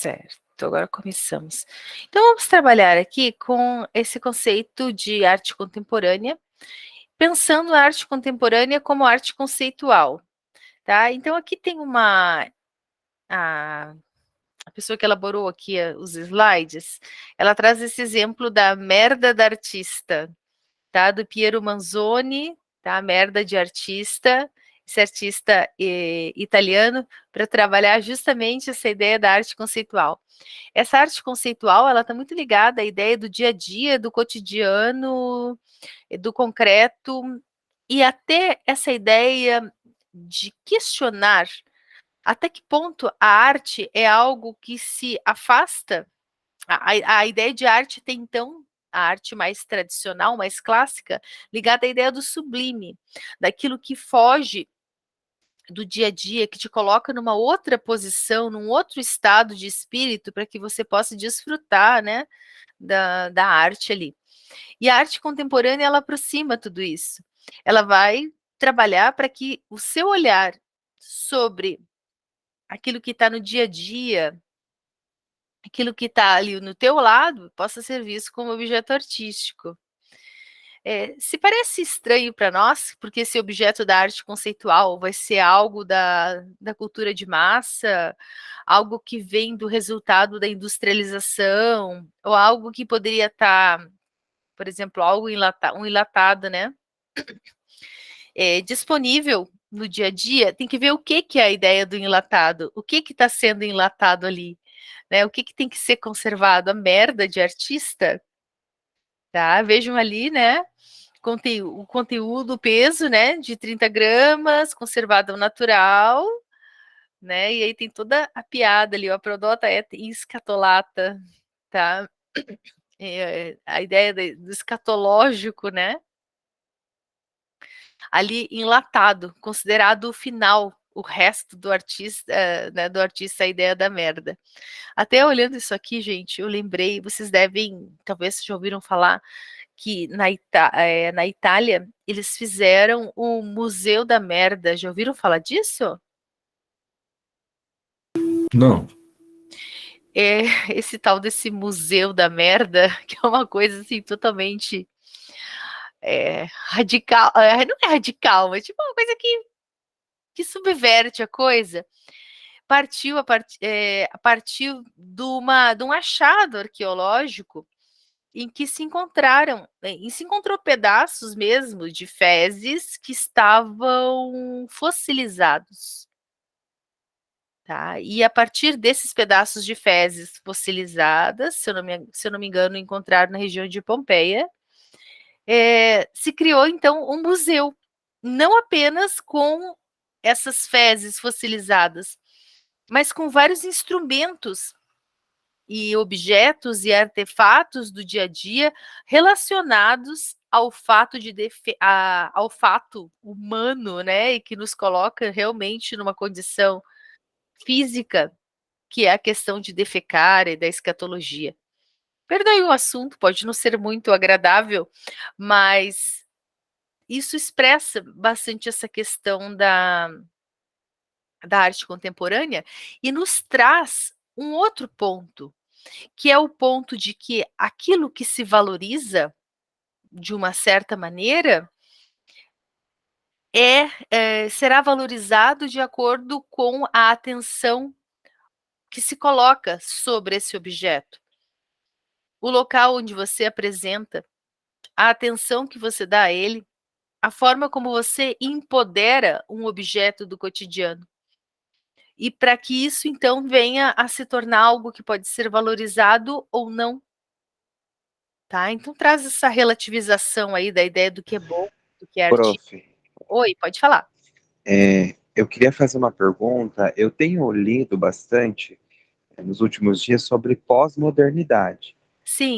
Certo, agora começamos. Então vamos trabalhar aqui com esse conceito de arte contemporânea, pensando a arte contemporânea como arte conceitual, tá? Então aqui tem a, a pessoa que elaborou aqui os slides, ela traz esse exemplo da merda da artista, tá? Do Piero Manzoni, tá? Merda de artista, esse artista italiano, para trabalhar justamente essa ideia da arte conceitual. Essa arte conceitual, ela está muito ligada à ideia do dia a dia, do cotidiano, do concreto, e até essa ideia de questionar até que ponto a arte é algo que se afasta. A ideia de arte tem, então, a arte mais tradicional, mais clássica, ligada à ideia do sublime, daquilo que foge do dia a dia, que te coloca numa outra posição, num outro estado de espírito, para que você possa desfrutar, né, da arte ali. E a arte contemporânea, ela aproxima tudo isso. Ela vai trabalhar para que o seu olhar sobre aquilo que está no dia a dia, aquilo que está ali no teu lado, possa ser visto como objeto artístico. Se parece estranho para nós, porque esse objeto da arte conceitual vai ser algo da cultura de massa, algo que vem do resultado da industrialização, ou algo que poderia estar, por exemplo, algo um enlatado, né? Disponível no dia a dia, tem que ver o que é a ideia do enlatado, o que está sendo enlatado ali, né? O que tem que ser conservado? A merda de artista, tá? Vejam ali, né? O conteúdo, o peso, né, de 30 gramas, conservado ao natural, né, e aí tem toda a piada ali, a prodota é escatolata, tá, a ideia do escatológico, né, ali enlatado, considerado o final, o resto do artista, né, do artista, a ideia da merda. Até olhando isso aqui, gente, eu lembrei, vocês devem, talvez já ouviram falar, que na Itália eles fizeram o Museu da Merda. Já ouviram falar disso? Não. Esse tal desse Museu da Merda, que é uma coisa assim totalmente radical. Não é radical, mas tipo uma coisa que subverte a coisa. Partiu de um achado arqueológico em que se encontrou pedaços mesmo de fezes que estavam fossilizados, tá? E a partir desses pedaços de fezes fossilizadas, se eu não me engano, encontraram na região de Pompeia, se criou então um museu, não apenas com essas fezes fossilizadas, mas com vários instrumentos e objetos e artefatos do dia a dia relacionados ao fato ao fato humano, né, e que nos coloca realmente numa condição física, que é a questão de defecar e da escatologia. Perdoe o assunto, pode não ser muito agradável, mas isso expressa bastante essa questão da arte contemporânea e nos traz um outro ponto, que é o ponto de que aquilo que se valoriza de uma certa maneira será valorizado de acordo com a atenção que se coloca sobre esse objeto. O local onde você apresenta, a atenção que você dá a ele, a forma como você empodera um objeto do cotidiano. E para que isso, então, venha a se tornar algo que pode ser valorizado ou não. Tá? Então traz essa relativização aí da ideia do que é bom, do que é Prof, artístico. Oi, pode falar. eu queria fazer uma pergunta. Eu tenho lido bastante nos últimos dias sobre pós-modernidade,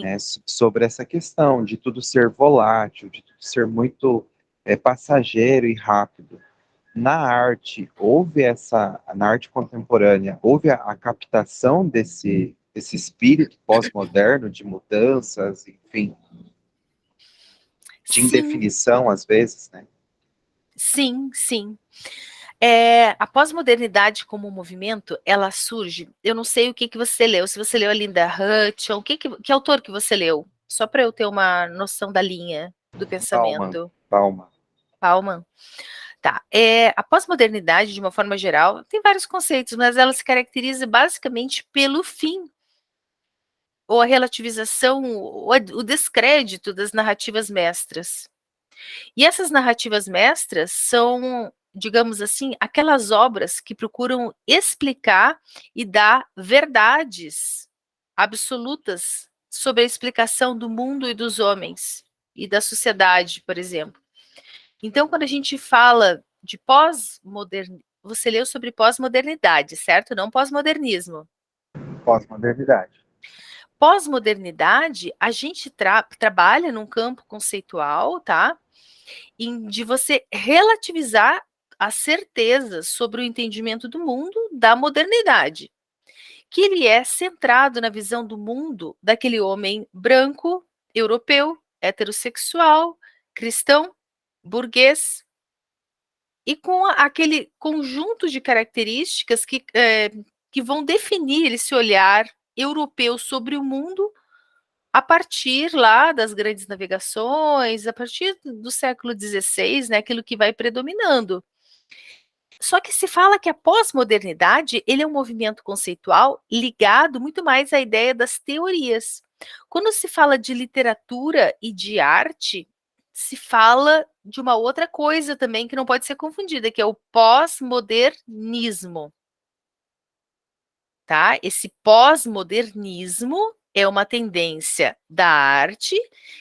né? Sim, Sobre essa questão de tudo ser volátil, de tudo ser muito passageiro e rápido. Na arte contemporânea, houve a captação desse espírito pós-moderno de mudanças, enfim, de sim, indefinição às vezes, né? sim, sim. A pós-modernidade como movimento, ela surge, eu não sei o que você leu, se você leu a Linda Hutton, que autor que você leu? Só para eu ter uma noção da linha do Bauman, pensamento. Bauman. Bauman. Tá. A pós-modernidade, de uma forma geral, tem vários conceitos, mas ela se caracteriza basicamente pelo fim, ou a relativização, ou o descrédito das narrativas mestras. E essas narrativas mestras são, digamos assim, aquelas obras que procuram explicar e dar verdades absolutas sobre a explicação do mundo e dos homens e da sociedade, por exemplo. Então, quando a gente fala de pós-modernidade, você leu sobre pós-modernidade, certo? Não pós-modernismo. Pós-modernidade. Pós-modernidade, a gente trabalha num campo conceitual, tá? De você relativizar as certezas sobre o entendimento do mundo da modernidade, que ele é centrado na visão do mundo daquele homem branco, europeu, heterossexual, cristão, burguês, e com aquele conjunto de características que vão definir esse olhar europeu sobre o mundo a partir lá das grandes navegações, a partir do século XVI, né, aquilo que vai predominando. Só que se fala que a pós-modernidade, ele é um movimento conceitual ligado muito mais à ideia das teorias. Quando se fala de literatura e de arte, se fala de uma outra coisa também que não pode ser confundida, que é o pós-modernismo, tá? Esse pós-modernismo é uma tendência da arte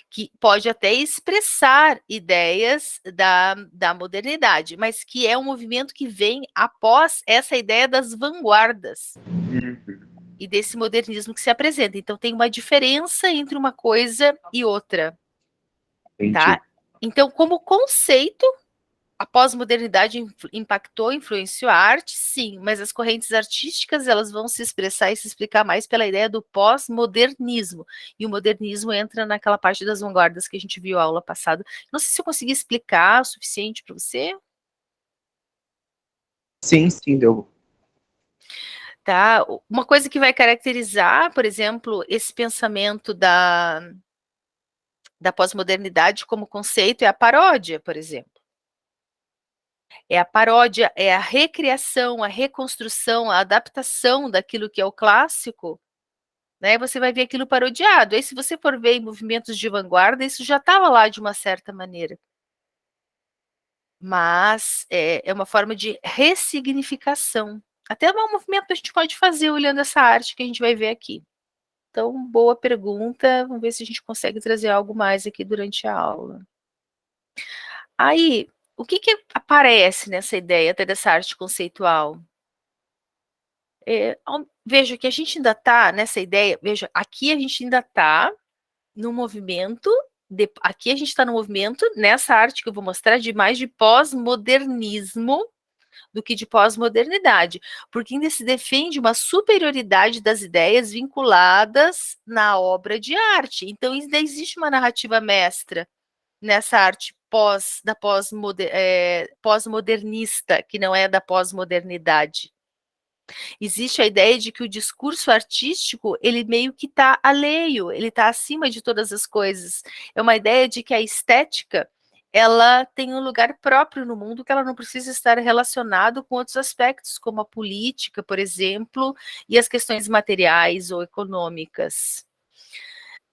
que pode até expressar ideias da modernidade, mas que é um movimento que vem após essa ideia das vanguardas e desse modernismo que se apresenta. Então, tem uma diferença entre uma coisa e outra, Entendi. tá? Então, como conceito, a pós-modernidade impactou, influenciou a arte, sim, mas as correntes artísticas elas vão se expressar e se explicar mais pela ideia do pós-modernismo. E o modernismo entra naquela parte das vanguardas que a gente viu a aula passada. Não sei se eu consegui explicar o suficiente para você. Sim, sim, deu. Tá? Uma coisa que vai caracterizar, por exemplo, esse pensamento da pós-modernidade como conceito é a paródia, por exemplo. É a paródia, é a recriação, a reconstrução, a adaptação daquilo que é o clássico, né? Você vai ver aquilo parodiado. Aí, se você for ver em movimentos de vanguarda, isso já estava lá de uma certa maneira. Mas é uma forma de ressignificação. Até um movimento que a gente pode fazer olhando essa arte que a gente vai ver aqui. Então, boa pergunta. Vamos ver se a gente consegue trazer algo mais aqui durante a aula. Aí, o que aparece nessa ideia até dessa arte conceitual? Veja que a gente ainda está nessa ideia, veja, aqui a gente ainda está no movimento, aqui a gente está no movimento, nessa arte que eu vou mostrar, de mais de pós-modernismo do que de pós-modernidade, porque ainda se defende uma superioridade das ideias vinculadas na obra de arte. Então, ainda existe uma narrativa mestra nessa arte pós-modernista, que não é da pós-modernidade. Existe a ideia de que o discurso artístico, ele meio que está alheio, ele está acima de todas as coisas. É uma ideia de que a estética, ela tem um lugar próprio no mundo, que ela não precisa estar relacionado com outros aspectos, como a política, por exemplo, e as questões materiais ou econômicas.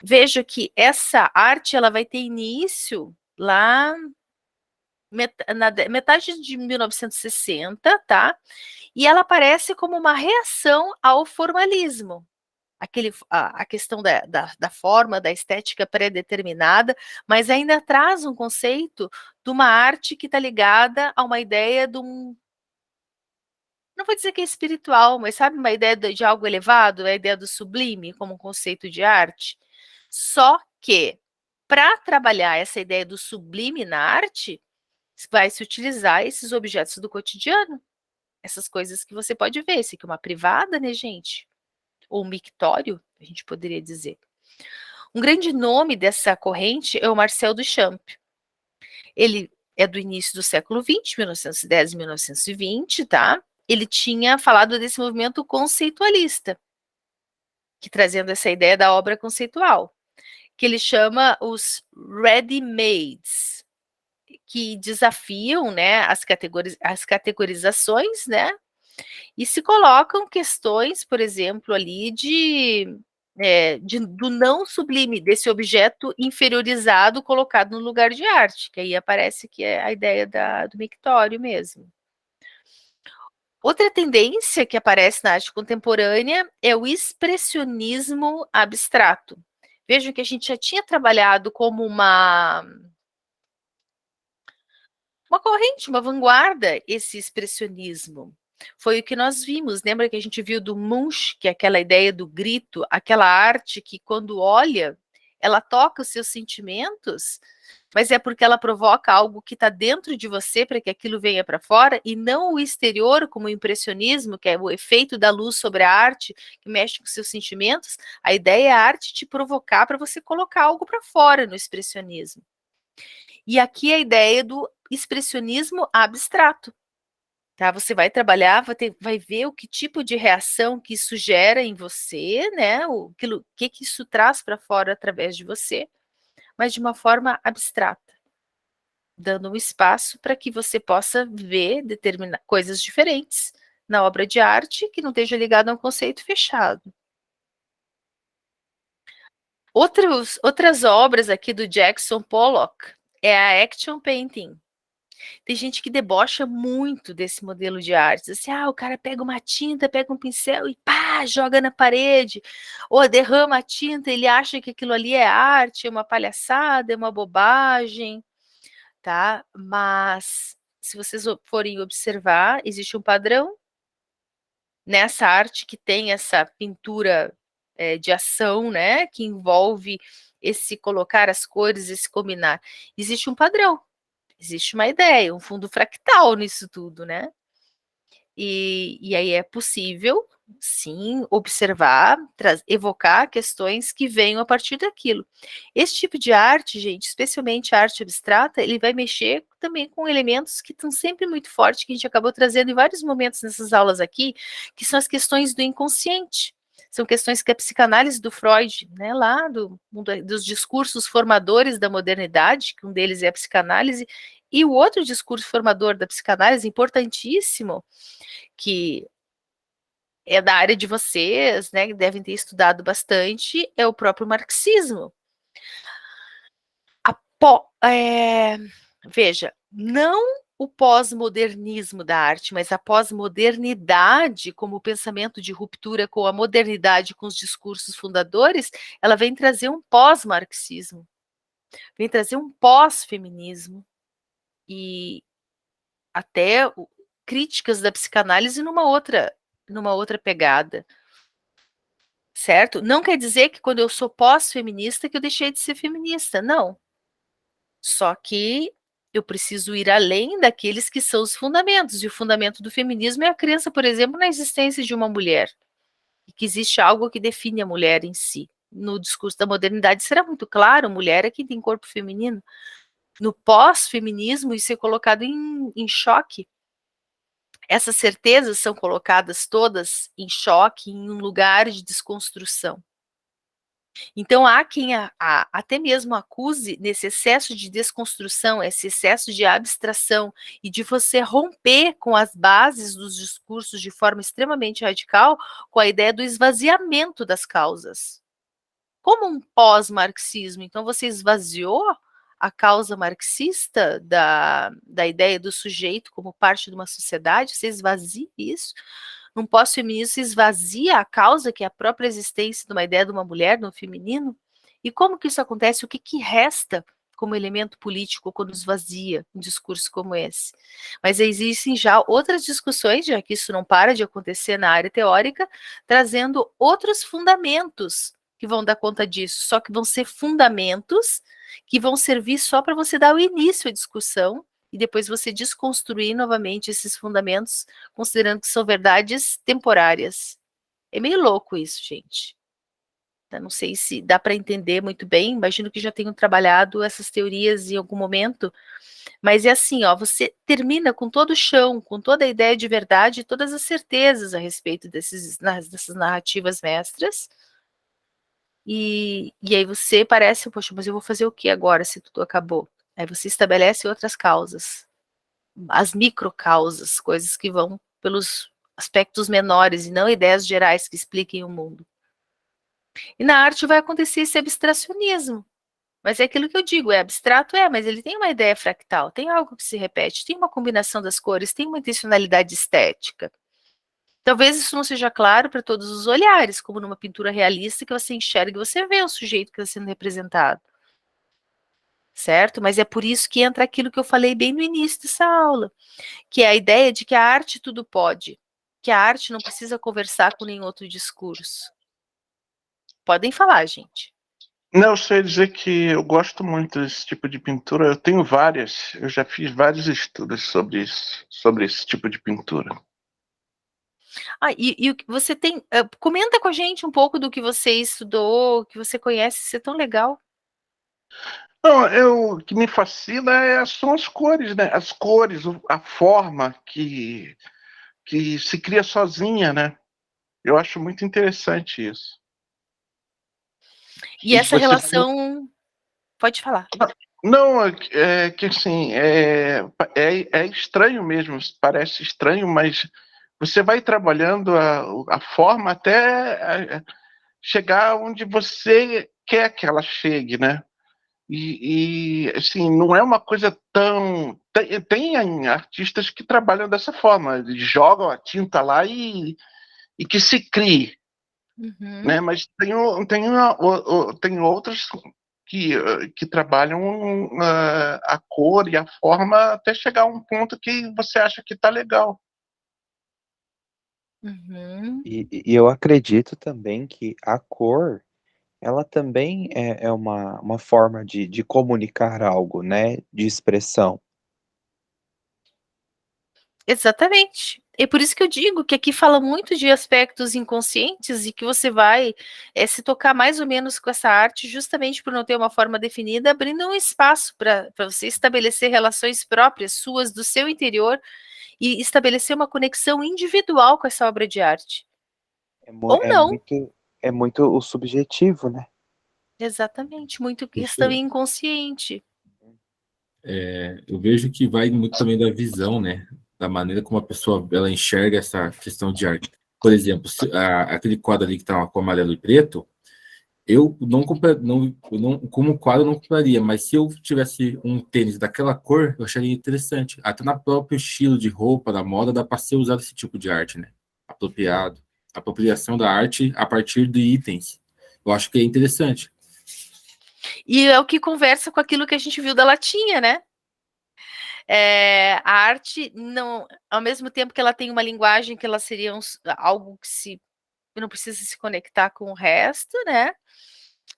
Veja que essa arte, ela vai ter início lá na metade de 1960, tá? E ela aparece como uma reação ao formalismo. A questão da forma, da estética pré-determinada, mas ainda traz um conceito de uma arte que está ligada a uma ideia de um. Não vou dizer que é espiritual, mas sabe uma ideia de algo elevado, a ideia do sublime como um conceito de arte? Só que, para trabalhar essa ideia do sublime na arte, vai se utilizar esses objetos do cotidiano, essas coisas que você pode ver. Esse aqui é uma privada, né, gente? Ou um mictório, a gente poderia dizer. Um grande nome dessa corrente é o Marcel Duchamp. Ele é do início do século XX, 1910 e 1920, tá? Ele tinha falado desse movimento conceitualista, que trazendo essa ideia da obra conceitual, que ele chama os ready-mades, que desafiam, né, as categorizações, né, e se colocam questões, por exemplo, ali do não sublime, desse objeto inferiorizado colocado no lugar de arte, que aí aparece que é a ideia do mictório mesmo. Outra tendência que aparece na arte contemporânea é o expressionismo abstrato. Vejam que a gente já tinha trabalhado como uma corrente, uma vanguarda, esse expressionismo. Foi o que nós vimos. Lembra que a gente viu do Munch, que é aquela ideia do grito, aquela arte que, quando olha, ela toca os seus sentimentos, mas é porque ela provoca algo que está dentro de você para que aquilo venha para fora, e não o exterior, como o impressionismo, que é o efeito da luz sobre a arte, que mexe com seus sentimentos. A ideia é a arte te provocar para você colocar algo para fora no expressionismo. E aqui a ideia do expressionismo abstrato. Tá? Você vai trabalhar, vai ver o que tipo de reação que isso gera em você, né? O que isso traz para fora através de você, mas de uma forma abstrata, dando um espaço para que você possa ver coisas diferentes na obra de arte que não esteja ligado a um conceito fechado. Outras obras aqui do Jackson Pollock é a Action Painting. Tem gente que debocha muito desse modelo de arte, assim, o cara pega uma tinta, pega um pincel e pá, joga na parede, ou derrama a tinta, ele acha que aquilo ali é arte, é uma palhaçada, é uma bobagem, tá? Mas, se vocês forem observar, existe um padrão nessa arte que tem essa pintura de ação, né, que envolve esse colocar as cores, esse combinar. Existe um padrão. Existe uma ideia, um fundo fractal nisso tudo, né? E aí é possível, sim, observar, evocar questões que venham a partir daquilo. Esse tipo de arte, gente, especialmente a arte abstrata, ele vai mexer também com elementos que estão sempre muito fortes, que a gente acabou trazendo em vários momentos nessas aulas aqui, que são as questões do inconsciente. São questões que a psicanálise do Freud, né, lá dos discursos formadores da modernidade, que um deles é a psicanálise, e o outro discurso formador da psicanálise, importantíssimo, que é da área de vocês, né, que devem ter estudado bastante, é o próprio marxismo. Veja, não o pós-modernismo da arte, mas a pós-modernidade como pensamento de ruptura com a modernidade, com os discursos fundadores, ela vem trazer um pós-marxismo, vem trazer um pós-feminismo e até críticas da psicanálise numa outra pegada, certo? Não quer dizer que quando eu sou pós-feminista que eu deixei de ser feminista, não. Só que eu preciso ir além daqueles que são os fundamentos, e o fundamento do feminismo é a crença, por exemplo, na existência de uma mulher, e que existe algo que define a mulher em si. No discurso da modernidade será muito claro, mulher é quem tem corpo feminino. No pós-feminismo isso é colocado em choque. Essas certezas são colocadas todas em choque, em um lugar de desconstrução. Então, há quem até mesmo acuse nesse excesso de desconstrução, esse excesso de abstração e de você romper com as bases dos discursos de forma extremamente radical, com a ideia do esvaziamento das causas. Como um pós-marxismo, então você esvaziou a causa marxista da ideia do sujeito como parte de uma sociedade, você esvazia isso. Num pós-feminismo se esvazia a causa, que é a própria existência de uma ideia de uma mulher, no feminino. E como que isso acontece? O que resta como elemento político quando esvazia um discurso como esse? Mas existem já outras discussões, já que isso não para de acontecer na área teórica, trazendo outros fundamentos que vão dar conta disso, só que vão ser fundamentos que vão servir só para você dar o início à discussão e depois você desconstruir novamente esses fundamentos, considerando que são verdades temporárias. É meio louco isso, gente. Tá? Não sei se dá para entender muito bem, imagino que já tenham trabalhado essas teorias em algum momento, mas é assim, ó, você termina com todo o chão, com toda a ideia de verdade, todas as certezas a respeito dessas narrativas mestras, e aí você parece, poxa, mas eu vou fazer o que agora se tudo acabou? Aí você estabelece outras causas, as microcausas, coisas que vão pelos aspectos menores e não ideias gerais que expliquem o mundo. E na arte vai acontecer esse abstracionismo. Mas é aquilo que eu digo, é abstrato, mas ele tem uma ideia fractal, tem algo que se repete, tem uma combinação das cores, tem uma intencionalidade estética. Talvez isso não seja claro para todos os olhares, como numa pintura realista que você enxerga e você vê o sujeito que está sendo representado. Certo? Mas é por isso que entra aquilo que eu falei bem no início dessa aula, que é a ideia de que a arte tudo pode, que a arte não precisa conversar com nenhum outro discurso. Podem falar, gente. Não, eu sei dizer que eu gosto muito desse tipo de pintura. Eu tenho várias, eu já fiz vários estudos sobre isso, sobre esse tipo de pintura. E o que você tem, comenta com a gente um pouco do que você estudou, que você conhece, isso é tão legal. Não, o que me fascina são as cores, né? As cores, a forma que se cria sozinha, né? Eu acho muito interessante isso. E essa relação, pode falar. Não, é que assim, é estranho mesmo, parece estranho, mas você vai trabalhando a forma até chegar onde você quer que ela chegue, né? Assim, não é uma coisa tão. Tem artistas que trabalham dessa forma, eles jogam a tinta lá e que se crie, né? Mas tem outros que trabalham a cor e a forma até chegar a um ponto que você acha que está legal. E eu acredito também que a cor, ela também é uma forma de comunicar algo, né? De expressão. Exatamente. É por isso que eu digo que aqui fala muito de aspectos inconscientes e que você vai se tocar mais ou menos com essa arte, justamente por não ter uma forma definida, abrindo um espaço para você estabelecer relações próprias, suas, do seu interior, e estabelecer uma conexão individual com essa obra de arte. Ou É não. muito, é muito o subjetivo, né? Exatamente, muito questão inconsciente. Eu vejo que vai muito também da visão, né? Da maneira como a pessoa ela enxerga essa questão de arte. Por exemplo, aquele quadro ali que está com amarelo e preto, eu não, como quadro eu não compraria, mas se eu tivesse um tênis daquela cor, eu acharia interessante. Até na próprio estilo de roupa, da moda, dá para ser usado esse tipo de arte, né? Apropriado. Apropriação da arte a partir de itens. Eu acho que é interessante. E é o que conversa com aquilo que a gente viu da latinha, né? A arte, não, ao mesmo tempo que ela tem uma linguagem que ela seria algo que não precisa se conectar com o resto, né?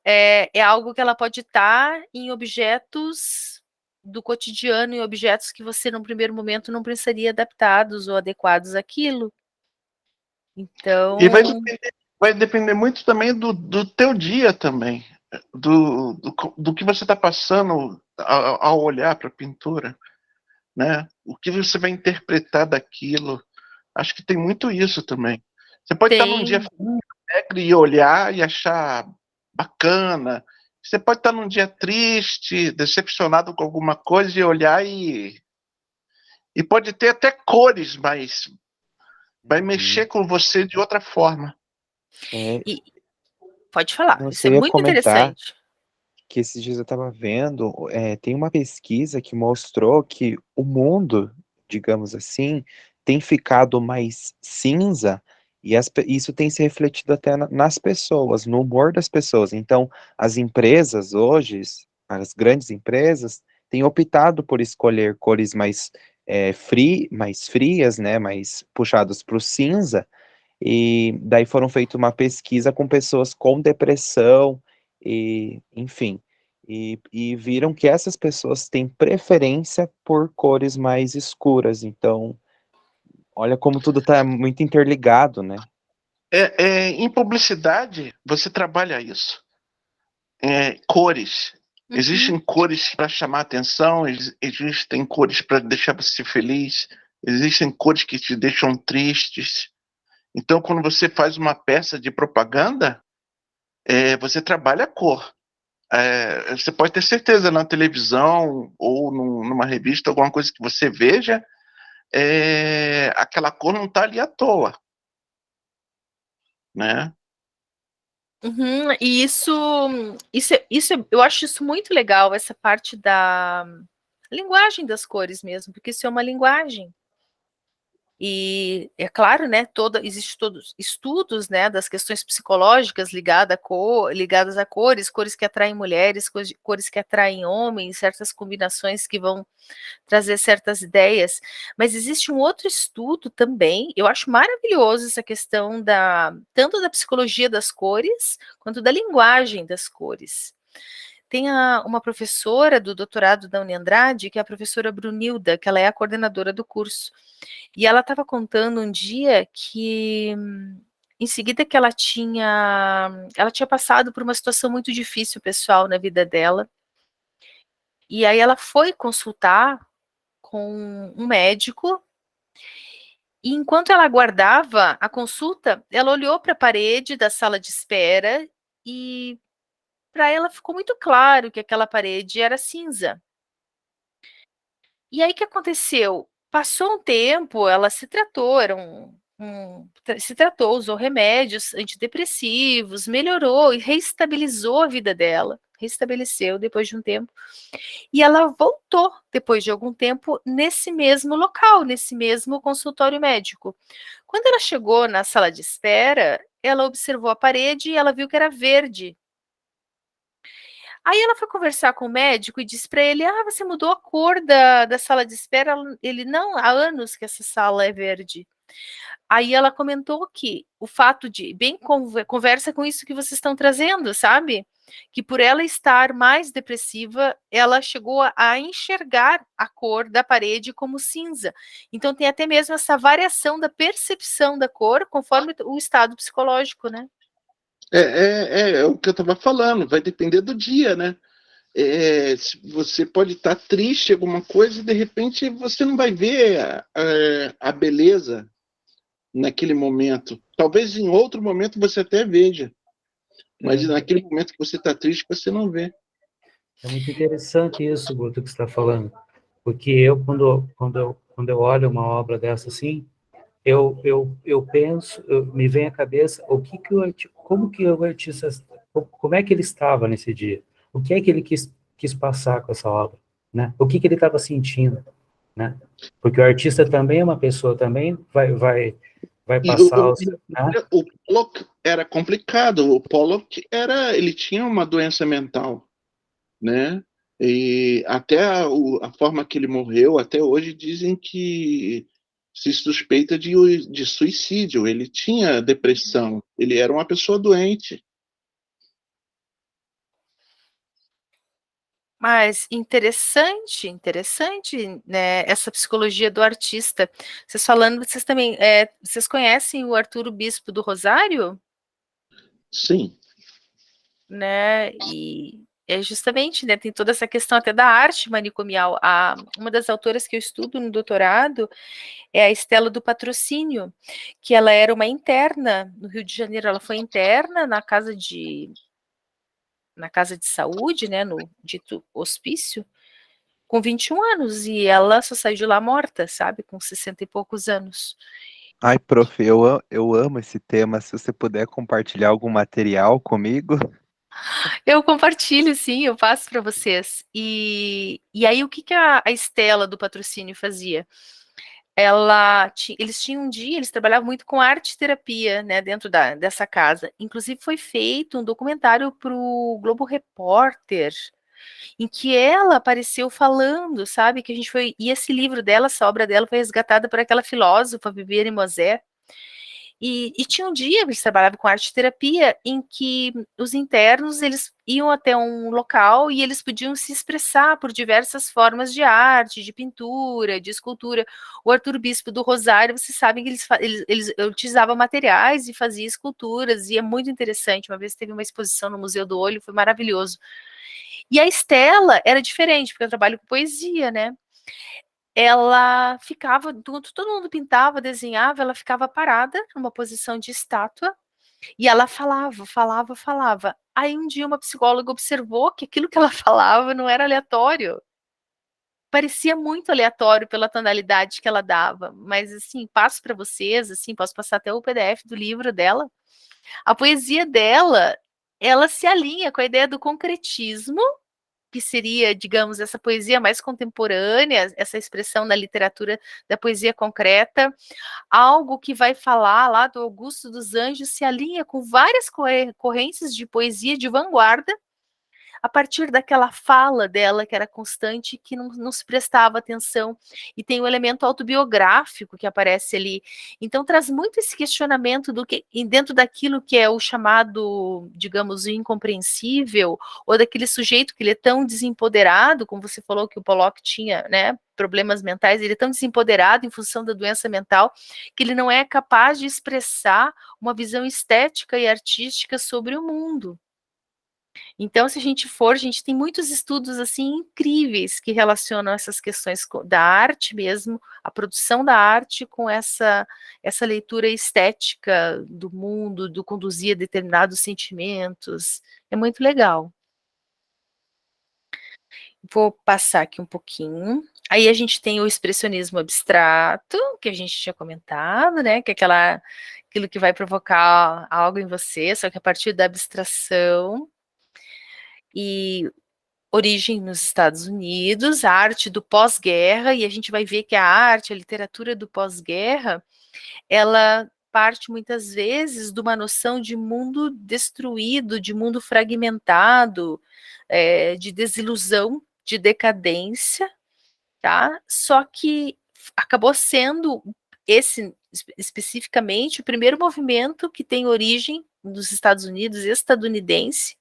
É algo que ela pode estar em objetos do cotidiano, em objetos que você, num primeiro momento, não precisaria adaptados ou adequados àquilo. Então. E vai depender muito também do teu dia também, do que você está passando ao olhar para a pintura, né? O que você vai interpretar daquilo. Acho que tem muito isso também. Você pode estar num dia alegre e olhar e achar bacana. Você pode estar num dia triste, decepcionado com alguma coisa e olhar e pode ter até cores, mas vai mexer com você de outra forma. Pode falar, Não, isso é eu ia muito comentar interessante. que esses dias eu estava vendo, tem uma pesquisa que mostrou que o mundo, digamos assim, tem ficado mais cinza e isso tem se refletido até nas pessoas, no humor das pessoas. Então, as empresas hoje, as grandes empresas, têm optado por escolher cores mais frias, né, mais puxadas para o cinza, e daí foram feita uma pesquisa com pessoas com depressão, e, enfim, e viram que essas pessoas têm preferência por cores mais escuras. Então, olha como tudo está muito interligado, né? Em publicidade, você trabalha isso. Cores. Uhum. Existem cores para chamar atenção, existem cores para deixar você feliz, existem cores que te deixam tristes. Então, quando você faz uma peça de propaganda, você trabalha a cor. Você pode ter certeza, na televisão ou numa revista, alguma coisa que você veja, aquela cor não está ali à toa, né? Uhum, e eu acho isso muito legal, essa parte da linguagem das cores mesmo, porque isso é uma linguagem. E é claro, né, existe todos estudos, né, das questões psicológicas ligadas a cores, cores que atraem mulheres, cores que atraem homens, certas combinações que vão trazer certas ideias, mas existe um outro estudo também, eu acho maravilhoso essa questão tanto da psicologia das cores, quanto da linguagem das cores. Tem uma professora do doutorado da Uniandrade, que é a professora Brunilda, que ela é a coordenadora do curso, e ela estava contando um dia que, em seguida que ela tinha passado por uma situação muito difícil pessoal na vida dela, e aí ela foi consultar com um médico, e enquanto ela aguardava a consulta, ela olhou para a parede da sala de espera e para ela ficou muito claro que aquela parede era cinza. E aí o que aconteceu? Passou um tempo, ela se tratou, se tratou, usou remédios antidepressivos, melhorou e reestabilizou a vida dela, restabeleceu depois de um tempo. E ela voltou, depois de algum tempo, nesse mesmo local, nesse mesmo consultório médico. Quando ela chegou na sala de espera, ela observou a parede e ela viu que era verde. Aí ela foi conversar com o médico e disse para ele: "Ah, você mudou a cor da sala de espera?" Ele: "Não, há anos que essa sala é verde." Aí ela comentou que o fato de, bem conversa com isso que vocês estão trazendo, sabe? Que por ela estar mais depressiva, ela chegou a enxergar a cor da parede como cinza. Então tem até mesmo essa variação da percepção da cor conforme o estado psicológico, né? É o que eu estava falando, vai depender do dia, né? Você pode estar triste alguma coisa e de repente você não vai ver a beleza naquele momento. Talvez em outro momento você até veja, mas naquele momento que você está triste, você não vê. É muito interessante isso, Guto, que você está falando, porque eu, quando eu olho uma obra dessa assim, eu penso, me vem à cabeça como que o artista, como é que ele estava nesse dia, o que é que ele quis passar com essa obra, né? O que ele estava sentindo, né? Porque o artista também é uma pessoa, também vai passar né? O Pollock era complicado. O Pollock ele tinha uma doença mental, né? E até a forma que ele morreu, até hoje dizem que se suspeita de suicídio. Ele tinha depressão. Ele era uma pessoa doente. Mas interessante, né, essa psicologia do artista. Vocês falando, vocês também, vocês conhecem o Arturo Bispo do Rosário? Sim. Né, e é justamente, né, tem toda essa questão até da arte manicomial. Uma das autoras que eu estudo no doutorado é a Estela do Patrocínio, que ela era uma interna no Rio de Janeiro, ela foi interna na casa de saúde, né, no dito hospício, com 21 anos, e ela só saiu de lá morta, sabe, com 60 e poucos anos. Ai, prof, eu amo esse tema. Se você puder compartilhar algum material comigo. Eu compartilho, sim, eu passo para vocês. E aí, o que a Estela do Patrocínio fazia? Eles tinham um dia, eles trabalhavam muito com arte terapia, né, dentro dessa casa. Inclusive, foi feito um documentário para o Globo Repórter, em que ela apareceu falando, sabe, que a gente foi. E esse livro dela, essa obra dela, foi resgatada por aquela filósofa, Viviane Mosé. E tinha um dia, eles trabalhavam com arte-terapia, em que os internos, eles iam até um local e eles podiam se expressar por diversas formas de arte, de pintura, de escultura. O Arthur Bispo do Rosário, vocês sabem que eles utilizavam materiais e faziam esculturas, e é muito interessante. Uma vez teve uma exposição no Museu do Olho, foi maravilhoso. E a Estela era diferente, porque eu trabalho com poesia, né? Ela ficava, todo mundo pintava, desenhava, ela ficava parada, numa posição de estátua, e ela falava, falava, falava. Aí um dia uma psicóloga observou que aquilo que ela falava não era aleatório. Parecia muito aleatório pela tonalidade que ela dava, mas assim, passo para vocês, assim, posso passar até o PDF do livro dela. A poesia dela, ela se alinha com a ideia do concretismo, que seria, digamos, essa poesia mais contemporânea, essa expressão na literatura da poesia concreta, algo que vai falar lá do Augusto dos Anjos, se alinha com várias correntes de poesia de vanguarda, a partir daquela fala dela que era constante, que não se prestava atenção, e tem o elemento autobiográfico que aparece ali. Então traz muito esse questionamento do que dentro daquilo que é o chamado, digamos, o incompreensível, ou daquele sujeito que ele é tão desempoderado, como você falou que o Pollock tinha, né, problemas mentais, ele é tão desempoderado em função da doença mental, que ele não é capaz de expressar uma visão estética e artística sobre o mundo. Então, se a gente for, a gente tem muitos estudos assim incríveis que relacionam essas questões da arte mesmo, a produção da arte com essa leitura estética do mundo, do conduzir a determinados sentimentos. É muito legal. Vou passar aqui um pouquinho. Aí a gente tem o expressionismo abstrato, que a gente tinha comentado, né? Que é aquilo que vai provocar algo em você, só que a partir da abstração. E origem nos Estados Unidos, a arte do pós-guerra, e a gente vai ver que a arte, a literatura do pós-guerra, ela parte muitas vezes de uma noção de mundo destruído, de mundo fragmentado, de desilusão, de decadência, tá? Só que acabou sendo esse especificamente o primeiro movimento que tem origem nos Estados Unidos, estadunidense,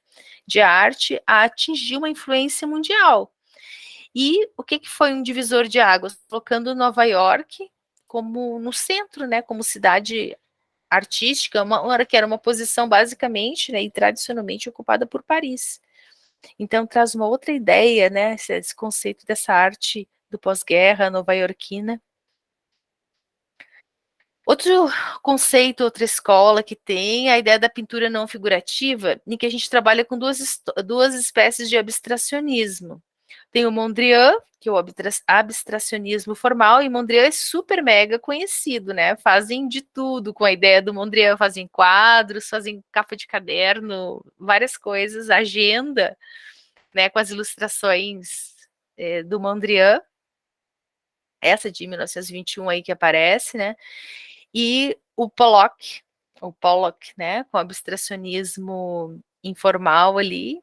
de arte, a atingir uma influência mundial. E o que foi um divisor de águas? Colocando Nova York como no centro, né, como cidade artística, que era uma posição basicamente, né, e tradicionalmente ocupada por Paris. Então traz uma outra ideia, né, esse conceito dessa arte do pós-guerra nova-iorquina. Outro conceito, outra escola que tem a ideia da pintura não figurativa, em que a gente trabalha com duas espécies de abstracionismo. Tem o Mondrian, que é o abstracionismo formal, e Mondrian é super mega conhecido, né? Fazem de tudo com a ideia do Mondrian, fazem quadros, fazem capa de caderno, várias coisas, agenda, né? Com as ilustrações do Mondrian, essa de 1921 aí que aparece, né? E o Pollock, né, com o abstracionismo informal ali.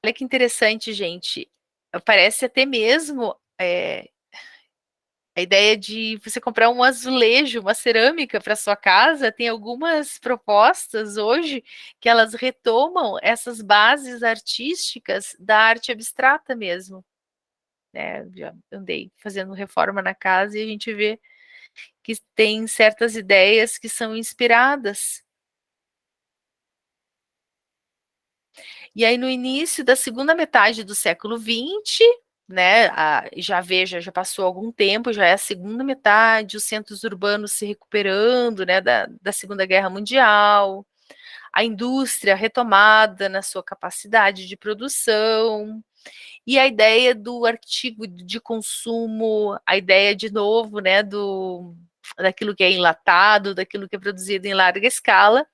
Olha que interessante, gente. Parece até mesmo a ideia de você comprar um azulejo, uma cerâmica para sua casa. Tem algumas propostas hoje que elas retomam essas bases artísticas da arte abstrata mesmo. Né? Já andei fazendo reforma na casa e a gente vê que tem certas ideias que são inspiradas. E aí, no início da segunda metade do século XX, né, já passou algum tempo, já é a segunda metade, os centros urbanos se recuperando, né, da Segunda Guerra Mundial, a indústria retomada na sua capacidade de produção, e a ideia do artigo de consumo, a ideia, de novo, né, daquilo que é enlatado, daquilo que é produzido em larga escala,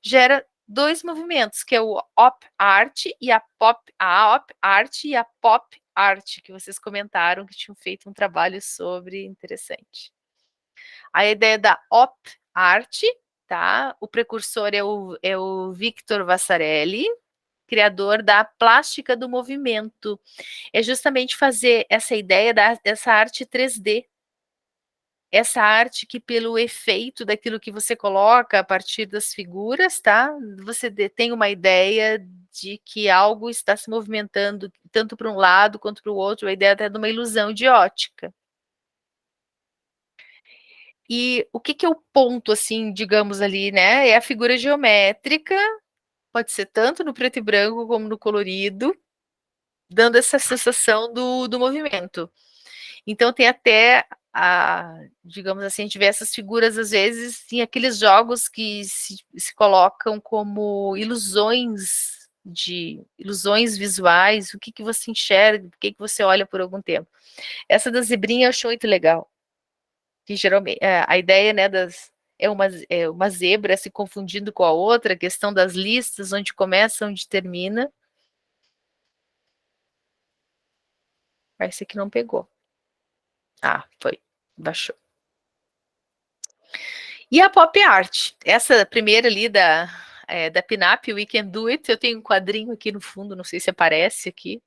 gera dois movimentos, que é o op art e a op art e a pop art, que vocês comentaram que tinham feito um trabalho sobre, interessante. A ideia da op art, tá? O precursor é o Victor Vasarely, criador da plástica do movimento. É justamente fazer essa ideia dessa arte 3D. essa arte que pelo efeito daquilo que você coloca a partir das figuras, tá? Você tem uma ideia de que algo está se movimentando tanto para um lado quanto para o outro, a ideia até de uma ilusão de ótica. E o que que é o ponto, assim, digamos ali, né? É a figura geométrica, pode ser tanto no preto e branco como no colorido, dando essa sensação do movimento. Então tem até digamos assim, a gente vê essas figuras às vezes em aqueles jogos que se colocam como ilusões visuais, o que que você enxerga, o que que você olha por algum tempo. Essa da zebrinha eu achei muito legal, que geralmente a ideia, né, é uma zebra se confundindo com a outra, a questão das listas, onde começa, onde termina. Parece que não pegou. Ah, foi. Baixou. E a pop art, essa primeira ali da Pinup, We Can Do It, eu tenho um quadrinho aqui no fundo, não sei se aparece aqui.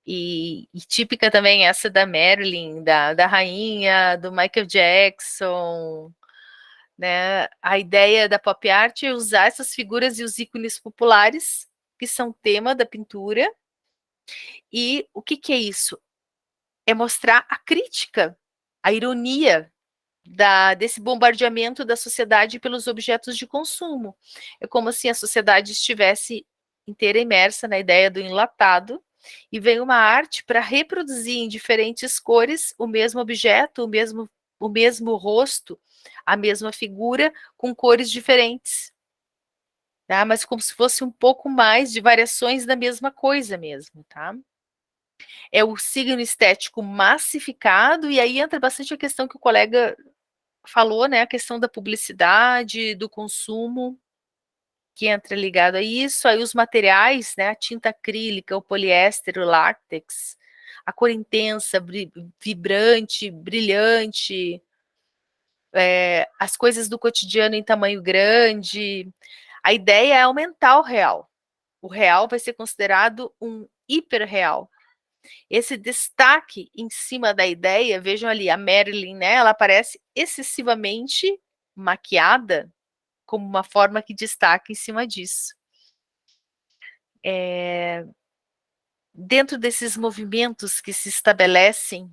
E típica também essa da Marilyn, da rainha, do Michael Jackson, né? A ideia da pop art é usar essas figuras e os ícones populares, que são tema da pintura. E o que que é isso? É mostrar a crítica, a ironia desse bombardeamento da sociedade pelos objetos de consumo. É como se a sociedade estivesse inteira imersa na ideia do enlatado e vem uma arte para reproduzir em diferentes cores o mesmo objeto, o mesmo rosto, a mesma figura, com cores diferentes. Tá? Mas como se fosse um pouco mais de variações da mesma coisa mesmo, tá? É o signo estético massificado, e aí entra bastante a questão que o colega falou, né, a questão da publicidade, do consumo, que entra ligado a isso, aí os materiais, né, a tinta acrílica, o poliéster, o látex, a cor intensa, vibrante, brilhante, as coisas do cotidiano em tamanho grande. A ideia é aumentar o real. O real vai ser considerado um hiperreal. Esse destaque em cima da ideia, vejam ali, a Marilyn, né, ela aparece excessivamente maquiada como uma forma que destaca em cima disso. Dentro desses movimentos que se estabelecem,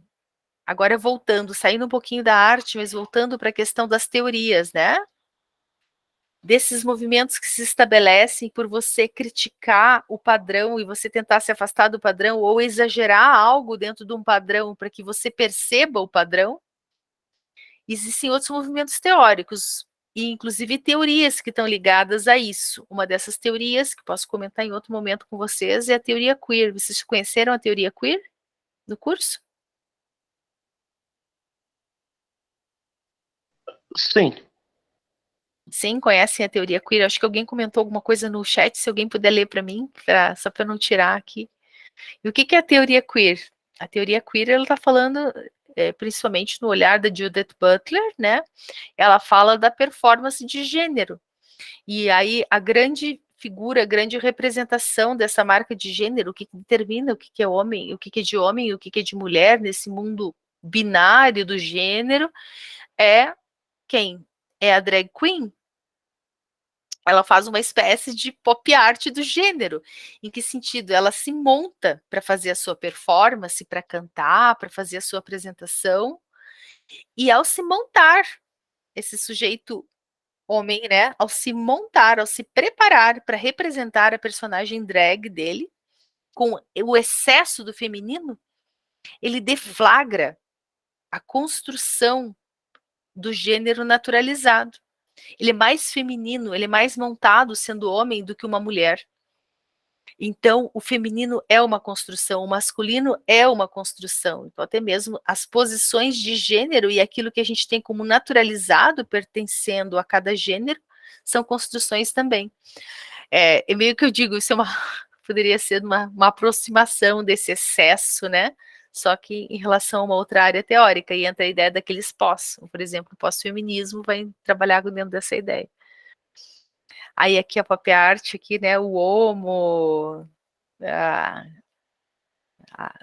agora voltando, saindo um pouquinho da arte, mas voltando para a questão das teorias, né? Desses movimentos que se estabelecem por você criticar o padrão e você tentar se afastar do padrão ou exagerar algo dentro de um padrão para que você perceba o padrão, existem outros movimentos teóricos, e inclusive teorias que estão ligadas a isso. Uma dessas teorias, que posso comentar em outro momento com vocês, é a teoria queer. Vocês conheceram a teoria queer no curso? Sim. Sim, conhecem a teoria queer? Acho que alguém comentou alguma coisa no chat, se alguém puder ler para mim, só para não tirar aqui. E o que é a teoria queer? A teoria queer, ela está falando, principalmente no olhar da Judith Butler, né? Ela fala da performance de gênero. E aí a grande figura, a grande representação dessa marca de gênero, o que determina o que é homem, o que é de homem, o que é de mulher nesse mundo binário do gênero, é quem? É a drag queen. Ela faz uma espécie de pop art do gênero. Em que sentido? Ela se monta para fazer a sua performance, para cantar, para fazer a sua apresentação. E ao se montar, esse sujeito homem, né, ao se montar, ao se preparar para representar a personagem drag dele, com o excesso do feminino, ele deflagra a construção do gênero naturalizado. Ele é mais feminino, ele é mais montado sendo homem do que uma mulher. Então, o feminino é uma construção, o masculino é uma construção. Então, até mesmo as posições de gênero e aquilo que a gente tem como naturalizado pertencendo a cada gênero são construções também. É meio que eu digo, isso poderia ser uma aproximação desse excesso, né? Só que em relação a uma outra área teórica, e entra a ideia daqueles pós. Por exemplo, o pós-feminismo vai trabalhar dentro dessa ideia. Aí aqui a pop art, aqui, né, o homo,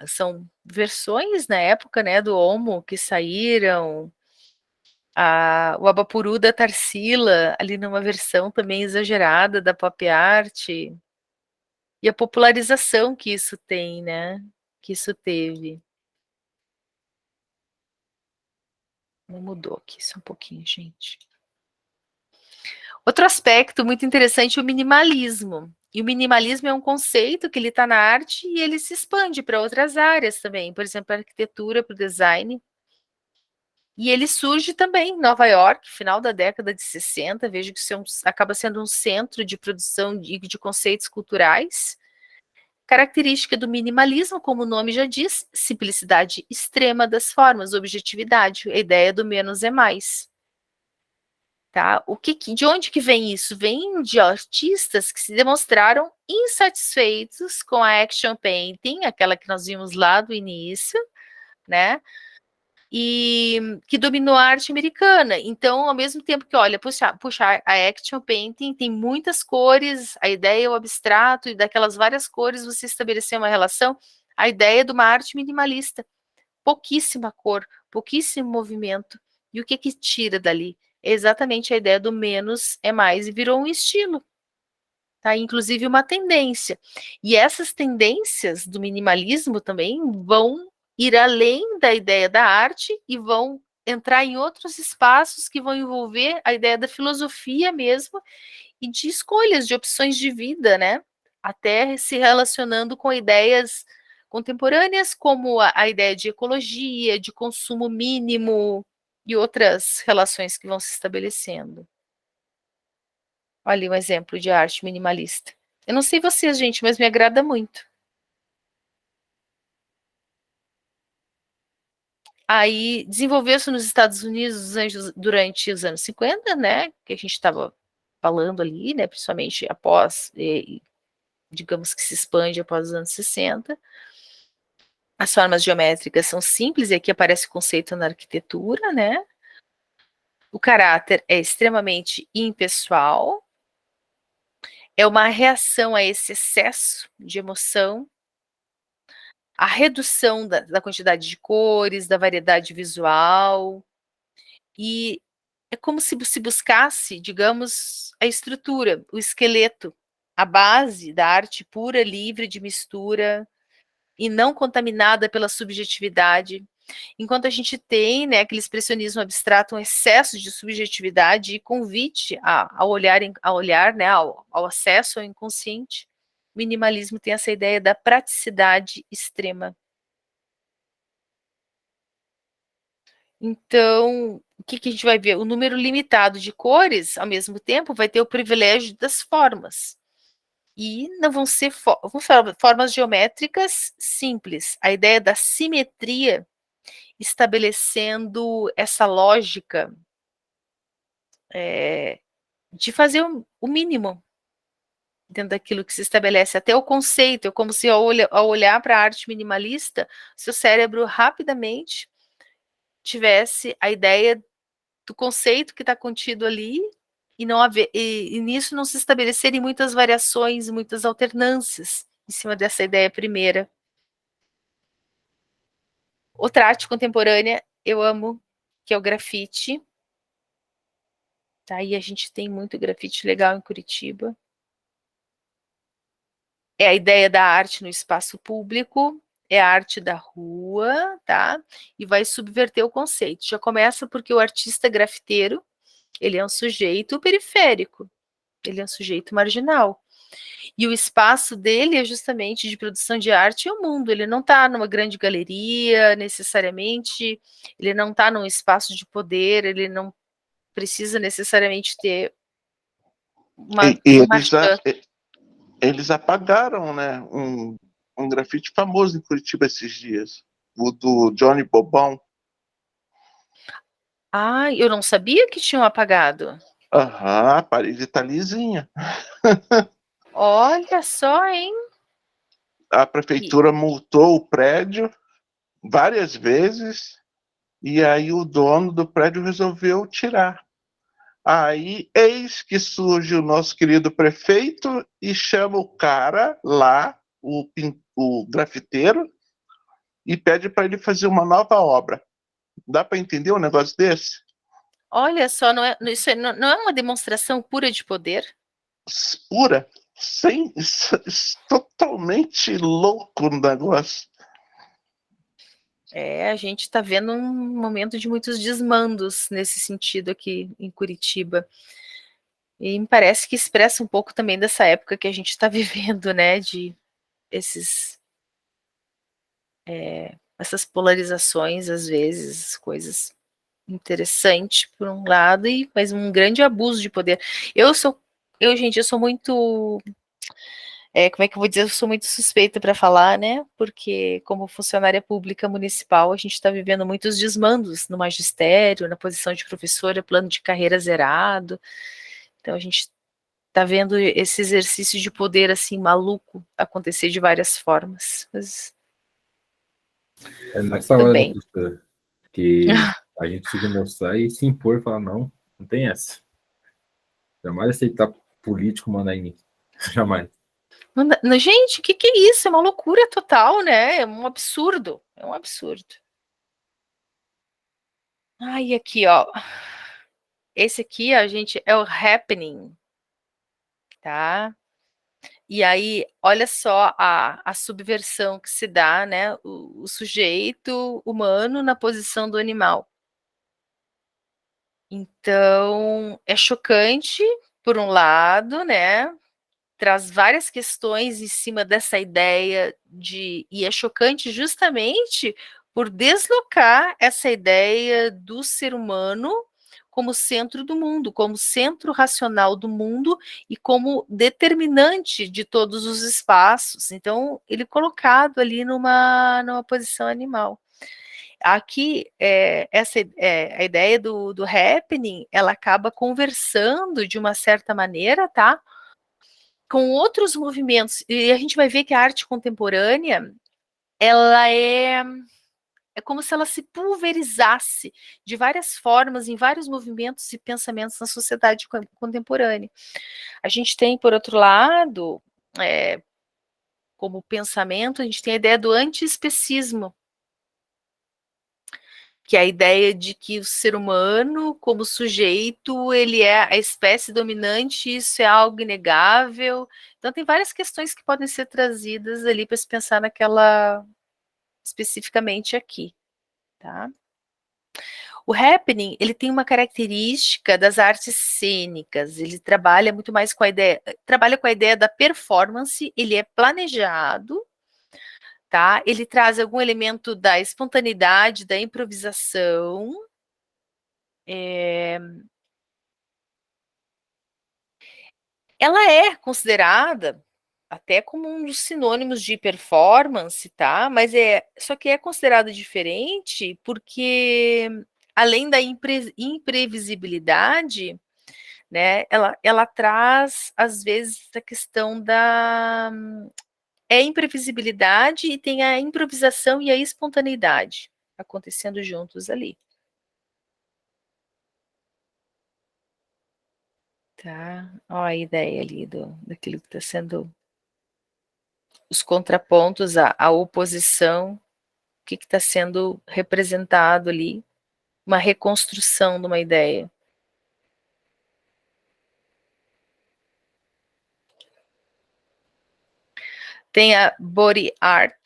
São versões na época, né, do Olmo que saíram, o Abapuru da Tarsila, ali numa versão também exagerada da pop art, e a popularização que isso tem, né, que isso teve. Não mudou aqui só um pouquinho, gente. Outro aspecto muito interessante é o minimalismo. E o minimalismo é um conceito que ele está na arte e ele se expande para outras áreas também, por exemplo, a arquitetura, para o design. E ele surge também em Nova York, final da década de 60, vejo que isso acaba sendo um centro de produção de conceitos culturais. Característica do minimalismo, como o nome já diz, simplicidade extrema das formas, objetividade, a ideia do menos é mais. Tá? De onde que vem isso? Vem de artistas que se demonstraram insatisfeitos com a action painting, aquela que nós vimos lá do início, né? E que dominou a arte americana. Então, ao mesmo tempo que, olha, puxa, a action painting tem muitas cores, a ideia é o abstrato, e daquelas várias cores você estabeleceu uma relação, a ideia de uma arte minimalista. Pouquíssima cor, pouquíssimo movimento. E o que tira dali? É exatamente a ideia do menos é mais, e virou um estilo. Tá? Inclusive uma tendência. E essas tendências do minimalismo também vão ir além da ideia da arte e vão entrar em outros espaços que vão envolver a ideia da filosofia mesmo e de escolhas, de opções de vida, né? Até se relacionando com ideias contemporâneas, como a ideia de ecologia, de consumo mínimo e outras relações que vão se estabelecendo. Olha ali um exemplo de arte minimalista. Eu não sei vocês, gente, mas me agrada muito. Aí desenvolveu-se nos Estados Unidos durante os anos 50, né? Que a gente estava falando ali, né? Principalmente após, digamos que se expande após os anos 60. As formas geométricas são simples, e aqui aparece o conceito na arquitetura, né? O caráter é extremamente impessoal, é uma reação a esse excesso de emoção, a redução da quantidade de cores, da variedade visual, e é como se buscasse, digamos, a estrutura, o esqueleto, a base da arte pura, livre de mistura e não contaminada pela subjetividade. Enquanto a gente tem, né, aquele expressionismo abstrato, um excesso de subjetividade e convite ao olhar, né, ao acesso ao inconsciente, o minimalismo tem essa ideia da praticidade extrema. Então, o que a gente vai ver? O número limitado de cores, ao mesmo tempo, vai ter o privilégio das formas. E não vão ser formas geométricas simples. A ideia da simetria estabelecendo essa lógica de fazer o mínimo dentro daquilo que se estabelece. Até o conceito, é como se ao olhar para a arte minimalista, seu cérebro rapidamente tivesse a ideia do conceito que está contido ali e não haver, e nisso não se estabelecerem muitas variações, muitas alternâncias em cima dessa ideia primeira. Outra arte contemporânea eu amo, que é o grafite. Tá? E a gente tem muito grafite legal em Curitiba. É a ideia da arte no espaço público, é a arte da rua, tá? E vai subverter o conceito. Já começa porque o artista grafiteiro, ele é um sujeito periférico, ele é um sujeito marginal. E o espaço dele é justamente de produção de arte e o mundo. Ele não está numa grande galeria, necessariamente, ele não está num espaço de poder, ele não precisa necessariamente ter uma eles apagaram, né, um grafite famoso em Curitiba esses dias, o do Johnny Bobão. Ah, eu não sabia que tinham apagado. Aham, a parede tá lisinha. Olha só, hein? A prefeitura multou o prédio várias vezes e aí o dono do prédio resolveu tirar. Aí, eis que surge o nosso querido prefeito e chama o cara lá, o grafiteiro, e pede para ele fazer uma nova obra. Dá para entender um negócio desse? Olha só, não é uma demonstração pura de poder? Pura, sem, totalmente louco o negócio. A gente está vendo um momento de muitos desmandos nesse sentido aqui em Curitiba. E me parece que expressa um pouco também dessa época que a gente está vivendo, né? De essas polarizações, às vezes, coisas interessantes por um lado, mas um grande abuso de poder. Gente, eu sou muito. Como é que eu vou dizer? Eu sou muito suspeita para falar, né? Porque, como funcionária pública municipal, a gente está vivendo muitos desmandos no magistério, na posição de professora, plano de carreira zerado. Então, a gente está vendo esse exercício de poder, assim, maluco, acontecer de várias formas. Mas É nessa tudo hora, bem. professora, que a gente precisa mostrar e se impor e falar, não, não tem essa. Jamais aceitar político mandar em mim. Jamais. Gente, o que é isso? É uma loucura total, né? É um absurdo. É um absurdo. Ai, aqui, ó. Esse aqui, a gente, é o Happening, tá? E aí, olha só a subversão que se dá, né? O sujeito humano na posição do animal. Então, é chocante, por um lado, né? Traz várias questões em cima dessa ideia e é chocante justamente por deslocar essa ideia do ser humano como centro do mundo, como centro racional do mundo e como determinante de todos os espaços. Então, ele colocado ali numa posição animal. Aqui, a ideia do happening, ela acaba conversando de uma certa maneira, tá? Com outros movimentos, e a gente vai ver que a arte contemporânea, ela é como se ela se pulverizasse de várias formas, em vários movimentos e pensamentos na sociedade contemporânea. A gente tem, por outro lado, como pensamento, a gente tem a ideia do antiespecismo, que é a ideia de que o ser humano, como sujeito, ele é a espécie dominante, isso é algo inegável. Então, tem várias questões que podem ser trazidas ali para se pensar naquela, especificamente aqui, tá? O happening, ele tem uma característica das artes cênicas, ele trabalha muito mais com a ideia da performance, ele é planejado, tá? Ele traz algum elemento da espontaneidade, da improvisação. Ela é considerada até como um dos sinônimos de performance, tá? Mas só que é considerada diferente porque além da imprevisibilidade, né? Ela traz às vezes a questão da imprevisibilidade e tem a improvisação e a espontaneidade acontecendo juntos ali. Tá? Ó a ideia ali daquilo que está sendo os contrapontos, a oposição, o que está sendo representado ali, uma reconstrução de uma ideia. Tem a body art,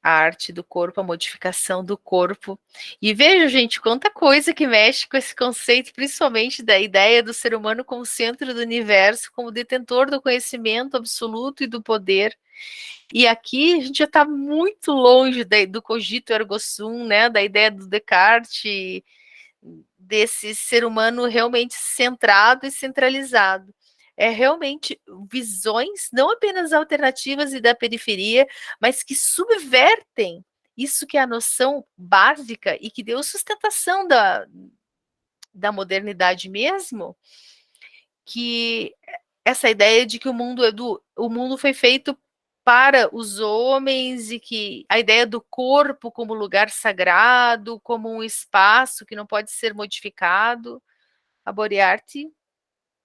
a arte do corpo, a modificação do corpo. E veja, gente, quanta coisa que mexe com esse conceito, principalmente da ideia do ser humano como centro do universo, como detentor do conhecimento absoluto e do poder. E aqui a gente já está muito longe do cogito ergo sum, né, da ideia do Descartes, desse ser humano realmente centrado e centralizado. É realmente visões, não apenas alternativas e da periferia, mas que subvertem isso que é a noção básica e que deu sustentação da modernidade mesmo, que essa ideia de que o mundo foi feito para os homens e que a ideia do corpo como lugar sagrado, como um espaço que não pode ser modificado, a Moriarty,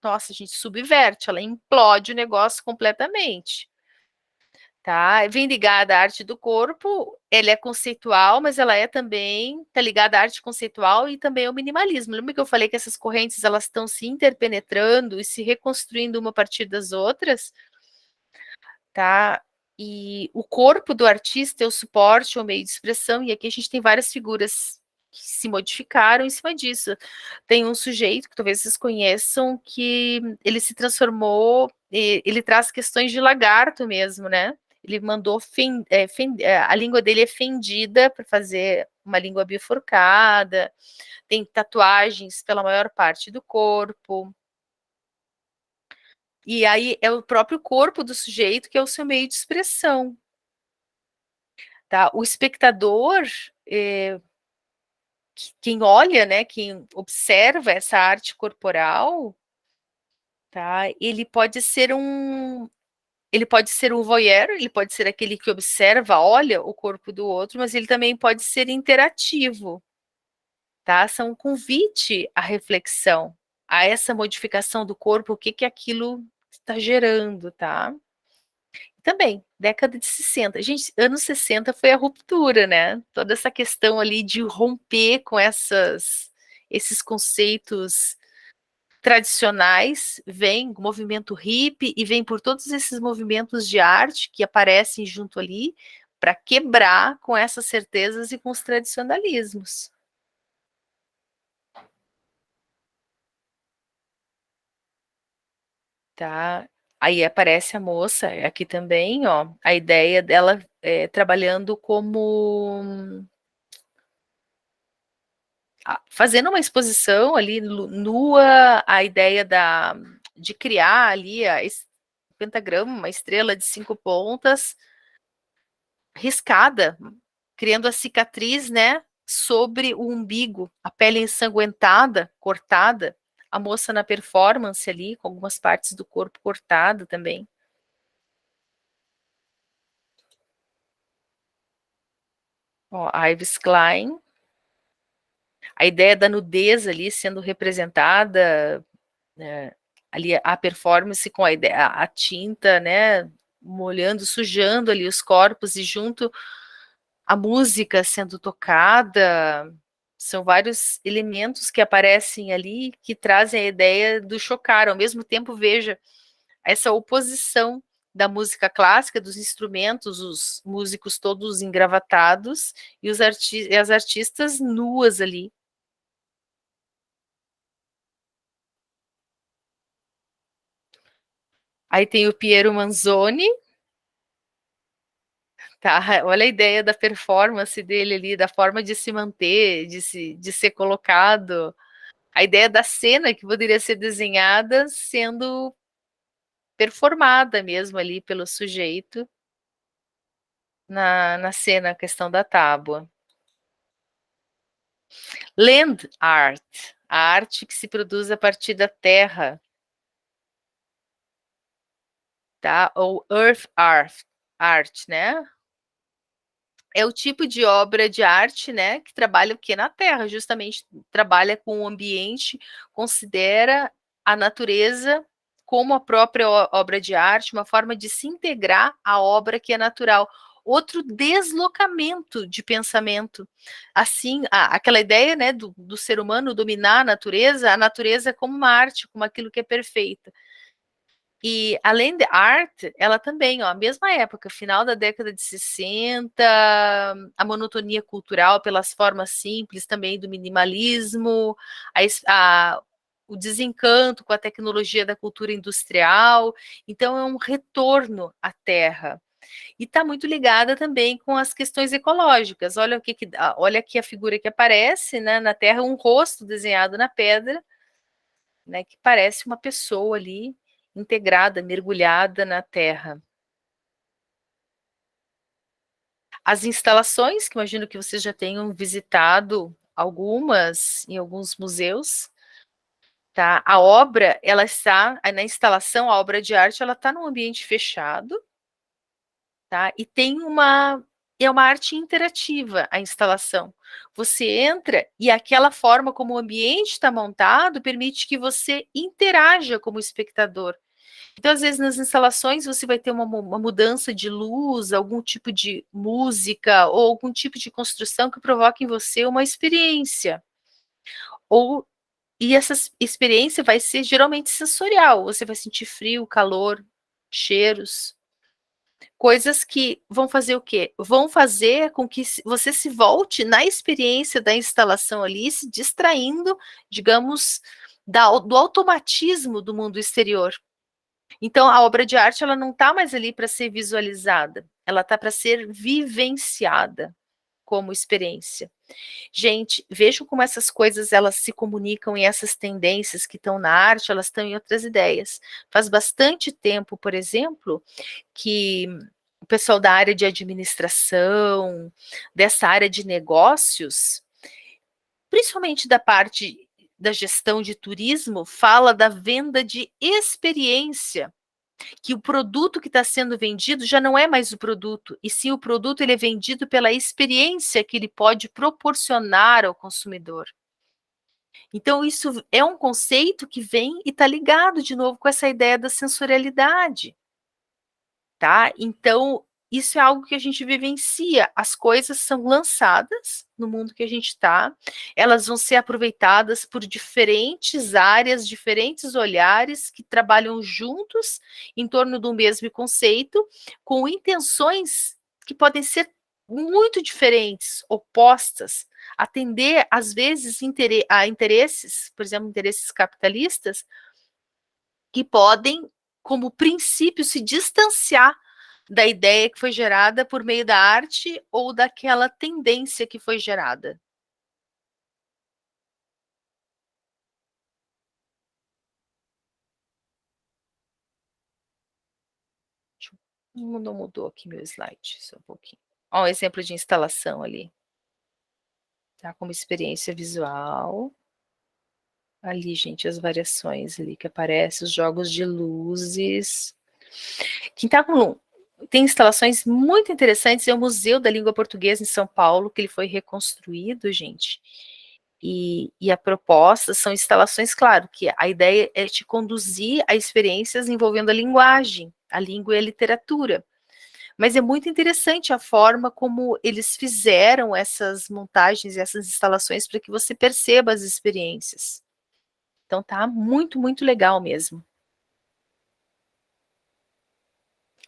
nossa, a gente subverte, ela implode o negócio completamente. tá? Vem ligada à arte do corpo, ela é conceitual, mas ela é também, tá ligada à arte conceitual e também ao minimalismo. Lembra que eu falei que essas correntes, elas estão se interpenetrando e se reconstruindo uma a partir das outras, tá? E o corpo do artista é o suporte, é o meio de expressão, e aqui a gente tem várias figuras que se modificaram em cima disso. Tem um sujeito, que talvez vocês conheçam, que ele se transformou, ele traz questões de lagarto mesmo, né? Ele mandou, a língua dele é fendida para fazer uma língua bifurcada, tem tatuagens pela maior parte do corpo. E aí é o próprio corpo do sujeito que é o seu meio de expressão. Tá? O espectador, quem olha, né, quem observa essa arte corporal, tá? Ele pode ser um voyeur, ele pode ser aquele que observa, olha o corpo do outro, mas ele também pode ser interativo, tá? São um convite à reflexão, a essa modificação do corpo, o que que aquilo está gerando, tá? Também, década de 60. Gente, anos 60 foi a ruptura, né? Toda essa questão ali de romper com esses conceitos tradicionais, vem o movimento hippie e vem por todos esses movimentos de arte que aparecem junto ali para quebrar com essas certezas e com os tradicionalismos. Tá? Aí aparece a moça aqui também, ó, a ideia dela trabalhando como fazendo uma exposição ali nua, a ideia de criar ali o pentagrama, uma estrela de 5 pontas, riscada, criando a cicatriz, né, sobre o umbigo, a pele ensanguentada, cortada, a moça na performance ali, com algumas partes do corpo cortada também. Ó, Ives Klein. A ideia da nudez ali sendo representada, né, ali a performance com a tinta, né, molhando, sujando ali os corpos e junto a música sendo tocada. São vários elementos que aparecem ali que trazem a ideia do chocar. Ao mesmo tempo, veja essa oposição da música clássica, dos instrumentos, os músicos todos engravatados e as artistas nuas ali. Aí tem o Piero Manzoni, tá? Olha a ideia da performance dele ali, da forma de se manter, de ser colocado, a ideia da cena que poderia ser desenhada sendo performada mesmo ali pelo sujeito na cena, a questão da tábua. Land art, a arte que se produz a partir da terra, tá? Ou earth art, né? É o tipo de obra de arte, né, que trabalha o que na terra, justamente trabalha com o ambiente, considera a natureza como a própria obra de arte, uma forma de se integrar à obra que é natural. Outro deslocamento de pensamento. Assim, aquela ideia, né, do ser humano dominar a natureza como uma arte, como aquilo que é perfeito. E além de arte, ela também, ó, a mesma época, final da década de 60, a monotonia cultural pelas formas simples também do minimalismo, o desencanto com a tecnologia da cultura industrial. Então, é um retorno à terra. E está muito ligada também com as questões ecológicas. Olha olha aqui a figura que aparece, né, na terra, um rosto desenhado na pedra, né, que parece uma pessoa ali integrada, mergulhada na terra. As instalações, que imagino que vocês já tenham visitado algumas em alguns museus, tá? A obra, ela está na instalação, a obra de arte, ela está num ambiente fechado, tá? E tem é uma arte interativa a instalação. Você entra e aquela forma como o ambiente está montado permite que você interaja como espectador. Então, às vezes, nas instalações, você vai ter uma mudança de luz, algum tipo de música, ou algum tipo de construção que provoque em você uma experiência. E essa experiência vai ser geralmente sensorial, você vai sentir frio, calor, cheiros, coisas que vão fazer o quê? Vão fazer com que você se volte na experiência da instalação ali, se distraindo, digamos, do automatismo do mundo exterior. Então, a obra de arte, ela não está mais ali para ser visualizada, ela está para ser vivenciada como experiência. Gente, vejam como essas coisas, elas se comunicam, e essas tendências que estão na arte, elas estão em outras ideias. Faz bastante tempo, por exemplo, que o pessoal da área de administração, dessa área de negócios, principalmente da parte da gestão de turismo, fala da venda de experiência, que o produto que está sendo vendido já não é mais o produto, e sim o produto, ele é vendido pela experiência que ele pode proporcionar ao consumidor. Então, isso é um conceito que vem e está ligado de novo com essa ideia da sensorialidade, tá? Então, isso é algo que a gente vivencia. As coisas são lançadas no mundo que a gente está, elas vão ser aproveitadas por diferentes áreas, diferentes olhares que trabalham juntos em torno do mesmo conceito, com intenções que podem ser muito diferentes, opostas, atender, às vezes, a interesses, por exemplo, interesses capitalistas, que podem, como princípio, se distanciar da ideia que foi gerada por meio da arte ou daquela tendência que foi gerada. Não mudou aqui meu slide, só um pouquinho. Ó, um exemplo de instalação ali. Tá, como experiência visual. Ali, gente, as variações ali que aparecem, os jogos de luzes. Quem tá com... Tem instalações muito interessantes, é o Museu da Língua Portuguesa em São Paulo, que ele foi reconstruído, gente. E a proposta são instalações, claro, que a ideia é te conduzir a experiências envolvendo a linguagem, a língua e a literatura. Mas é muito interessante a forma como eles fizeram essas montagens e essas instalações para que você perceba as experiências. Então tá muito, muito legal mesmo.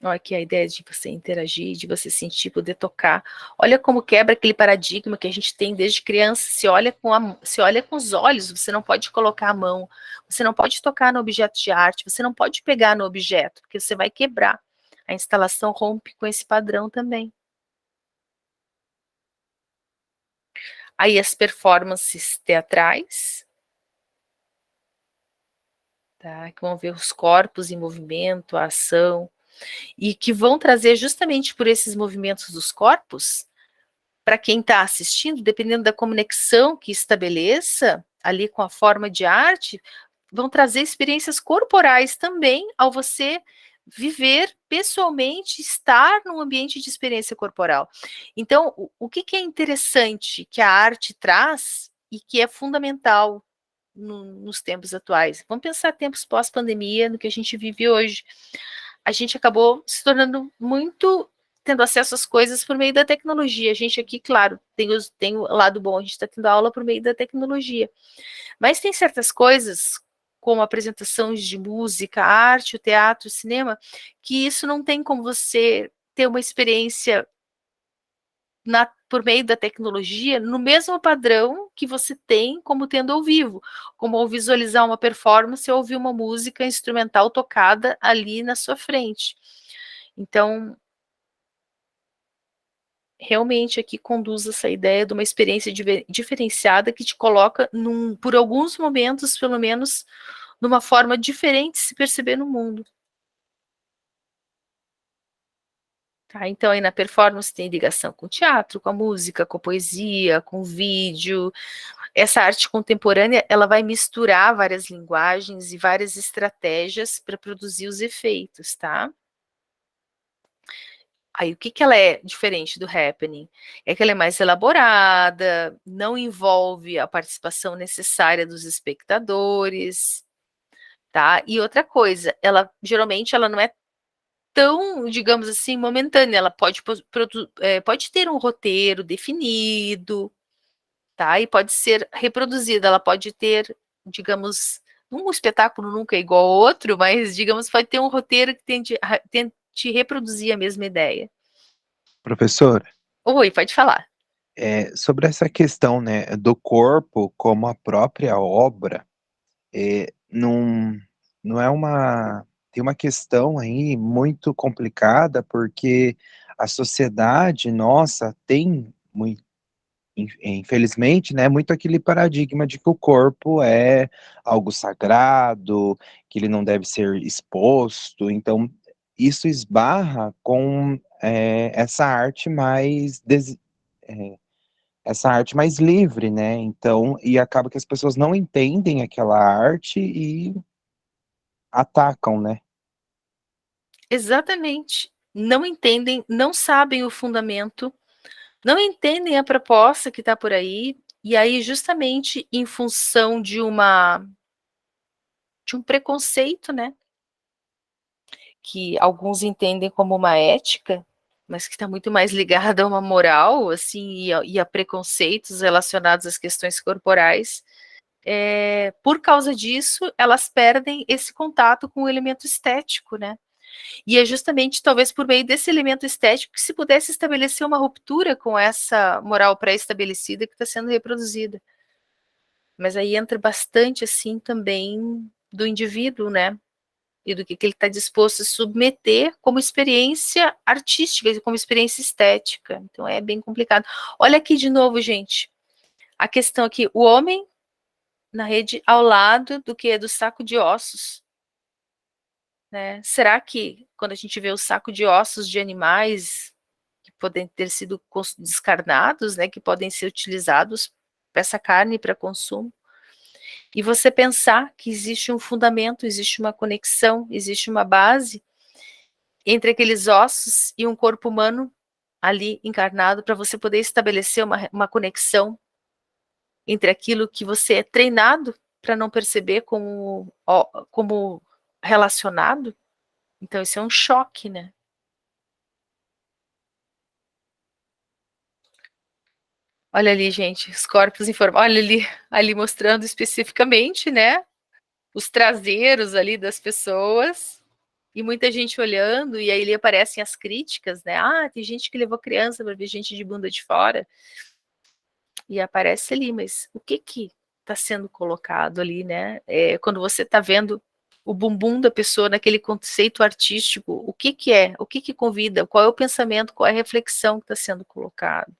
Olha aqui a ideia de você interagir, de você sentir, poder tocar. Olha como quebra aquele paradigma que a gente tem desde criança. Se olha com os olhos, você não pode colocar a mão, você não pode tocar no objeto de arte, você não pode pegar no objeto, porque você vai quebrar. A instalação rompe com esse padrão também. Aí as performances teatrais, tá? Que vão ver os corpos em movimento, a ação, e que vão trazer justamente por esses movimentos dos corpos, para quem está assistindo, dependendo da conexão que estabeleça ali com a forma de arte, vão trazer experiências corporais também ao você viver pessoalmente, estar num ambiente de experiência corporal. Então, o que é interessante que a arte traz e que é fundamental nos tempos atuais? Vamos pensar tempos pós-pandemia, no que a gente vive hoje. A gente acabou se tornando muito, tendo acesso às coisas por meio da tecnologia. A gente aqui, claro, tem o lado bom, a gente está tendo aula por meio da tecnologia. Mas tem certas coisas, como apresentações de música, arte, o teatro, o cinema, que isso não tem como você ter uma experiência por meio da tecnologia, no mesmo padrão que você tem como tendo ao vivo, como ao visualizar uma performance ou ouvir uma música instrumental tocada ali na sua frente. Então, realmente aqui conduz essa ideia de uma experiência diferenciada que te coloca, por alguns momentos, pelo menos, numa forma diferente de se perceber no mundo. Tá, então, aí na performance tem ligação com o teatro, com a música, com a poesia, com o vídeo. Essa arte contemporânea, ela vai misturar várias linguagens e várias estratégias para produzir os efeitos, tá? Aí, o que ela é diferente do happening? É que ela é mais elaborada, não envolve a participação necessária dos espectadores, tá? E outra coisa, ela geralmente ela não é tão, digamos assim, momentânea, ela pode ter um roteiro definido, tá? E pode ser reproduzida, ela pode ter, digamos, um espetáculo nunca é igual ao outro, mas, digamos, pode ter um roteiro que tente reproduzir a mesma ideia. Professora, Oi, pode falar. sobre essa questão, né, do corpo como a própria obra, não, não é uma. Tem uma questão aí muito complicada, porque a sociedade nossa tem muito. Infelizmente, né, muito aquele paradigma de que o corpo é algo sagrado, que ele não deve ser exposto, então isso esbarra com eh, essa arte mais livre, né? Então, e acaba que as pessoas não entendem aquela arte e atacam, né? Exatamente. Não entendem, não sabem o fundamento, não entendem a proposta que está por aí, e aí, justamente em função de um preconceito, né? Que alguns entendem como uma ética, mas que está muito mais ligada a uma moral, assim, e a preconceitos relacionados às questões corporais. Por causa disso, elas perdem esse contato com o elemento estético, né? E é justamente, talvez, por meio desse elemento estético que se pudesse estabelecer uma ruptura com essa moral pré-estabelecida que está sendo reproduzida. Mas aí entra bastante, assim, também do indivíduo, né? E do que ele está disposto a submeter como experiência artística, como experiência estética. Então é bem complicado. Olha aqui de novo, gente. A questão aqui, o homem na rede ao lado do que? Do saco de ossos. Né? Será que quando a gente vê o saco de ossos de animais que podem ter sido descarnados, né, que podem ser utilizados para essa carne para consumo, e você pensar que existe um fundamento, existe uma conexão, existe uma base entre aqueles ossos e um corpo humano ali encarnado, para você poder estabelecer uma conexão entre aquilo que você é treinado para não perceber como relacionado. Então, isso é um choque, né? Olha ali, gente, os corpos olha ali mostrando especificamente, né? Os traseiros ali das pessoas. E muita gente olhando, e aí ali aparecem as críticas, né? Ah, tem gente que levou criança para ver gente de bunda de fora. E aparece ali, mas o que está sendo colocado ali, né? Quando você está vendo o bumbum da pessoa naquele conceito artístico, o que é? O que convida? Qual é o pensamento? Qual é a reflexão que está sendo colocado?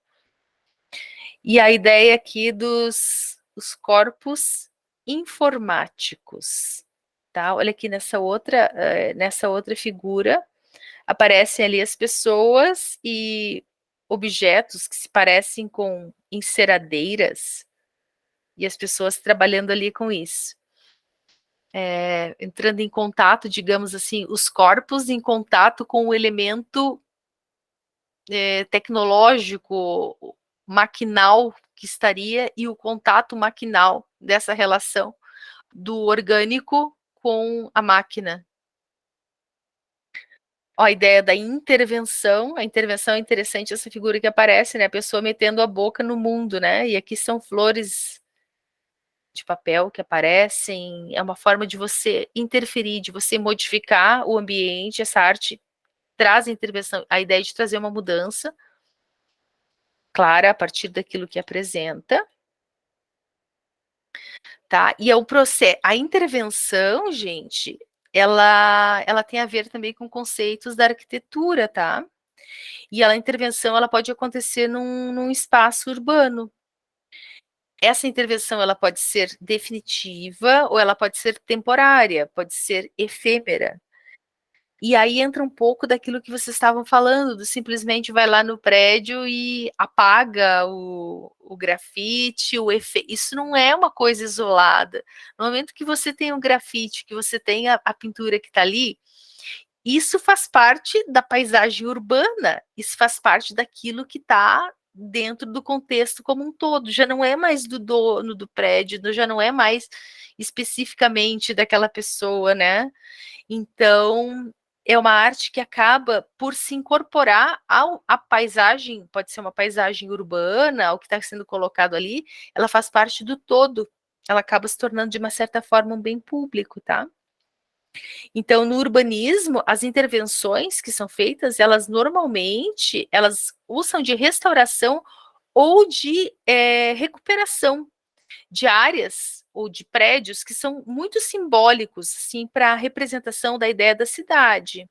E a ideia aqui dos os corpos informáticos, tá? Olha aqui nessa outra figura, aparecem ali as pessoas e objetos que se parecem com enceradeiras, e as pessoas trabalhando ali com isso. Entrando em contato, digamos assim, os corpos em contato com o elemento tecnológico, maquinal que estaria, e o contato maquinal dessa relação do orgânico com a máquina. Ó, a ideia da intervenção, a intervenção é interessante, essa figura que aparece, né? A pessoa metendo a boca no mundo, né? E aqui são flores de papel que aparecem, é uma forma de você interferir, de você modificar o ambiente. Essa arte traz a intervenção, a ideia de trazer uma mudança clara a partir daquilo que apresenta, tá? E é o processo, a intervenção, gente, ela tem a ver também com conceitos da arquitetura, tá? E a intervenção, ela pode acontecer num espaço urbano. Essa intervenção, ela pode ser definitiva ou ela pode ser temporária, pode ser efêmera. E aí entra um pouco daquilo que vocês estavam falando, do simplesmente vai lá no prédio e apaga o grafite, isso não é uma coisa isolada. No momento que você tem um grafite, que você tem a pintura que está ali, isso faz parte da paisagem urbana, isso faz parte daquilo que está dentro do contexto como um todo, já não é mais do dono do prédio, já não é mais especificamente daquela pessoa, né? Então, é uma arte que acaba por se incorporar à paisagem, pode ser uma paisagem urbana, ao que está sendo colocado ali, ela faz parte do todo, ela acaba se tornando, de uma certa forma, um bem público, tá? Então, no urbanismo, as intervenções que são feitas, elas normalmente, elas usam de restauração ou de recuperação de áreas ou de prédios que são muito simbólicos, assim, para a representação da ideia da cidade.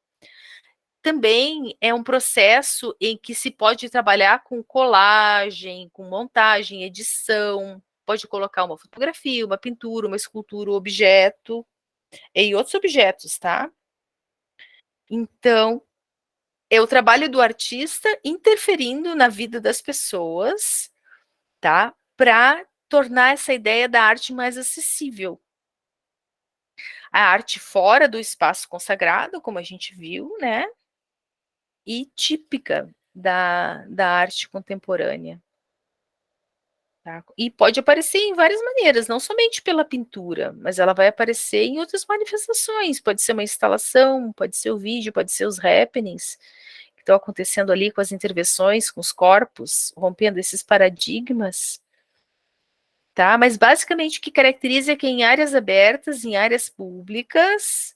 Também é um processo em que se pode trabalhar com colagem, com montagem, edição, pode colocar uma fotografia, uma pintura, uma escultura, um objeto, e outros objetos, tá? Então, é o trabalho do artista interferindo na vida das pessoas, tá? Para tornar essa ideia da arte mais acessível. A arte fora do espaço consagrado, como a gente viu, né? E típica da arte contemporânea. Tá? E pode aparecer em várias maneiras, não somente pela pintura, mas ela vai aparecer em outras manifestações. Pode ser uma instalação, pode ser o vídeo, pode ser os happenings que estão acontecendo ali com as intervenções, com os corpos, rompendo esses paradigmas. Tá? Mas basicamente o que caracteriza é que em áreas abertas, em áreas públicas,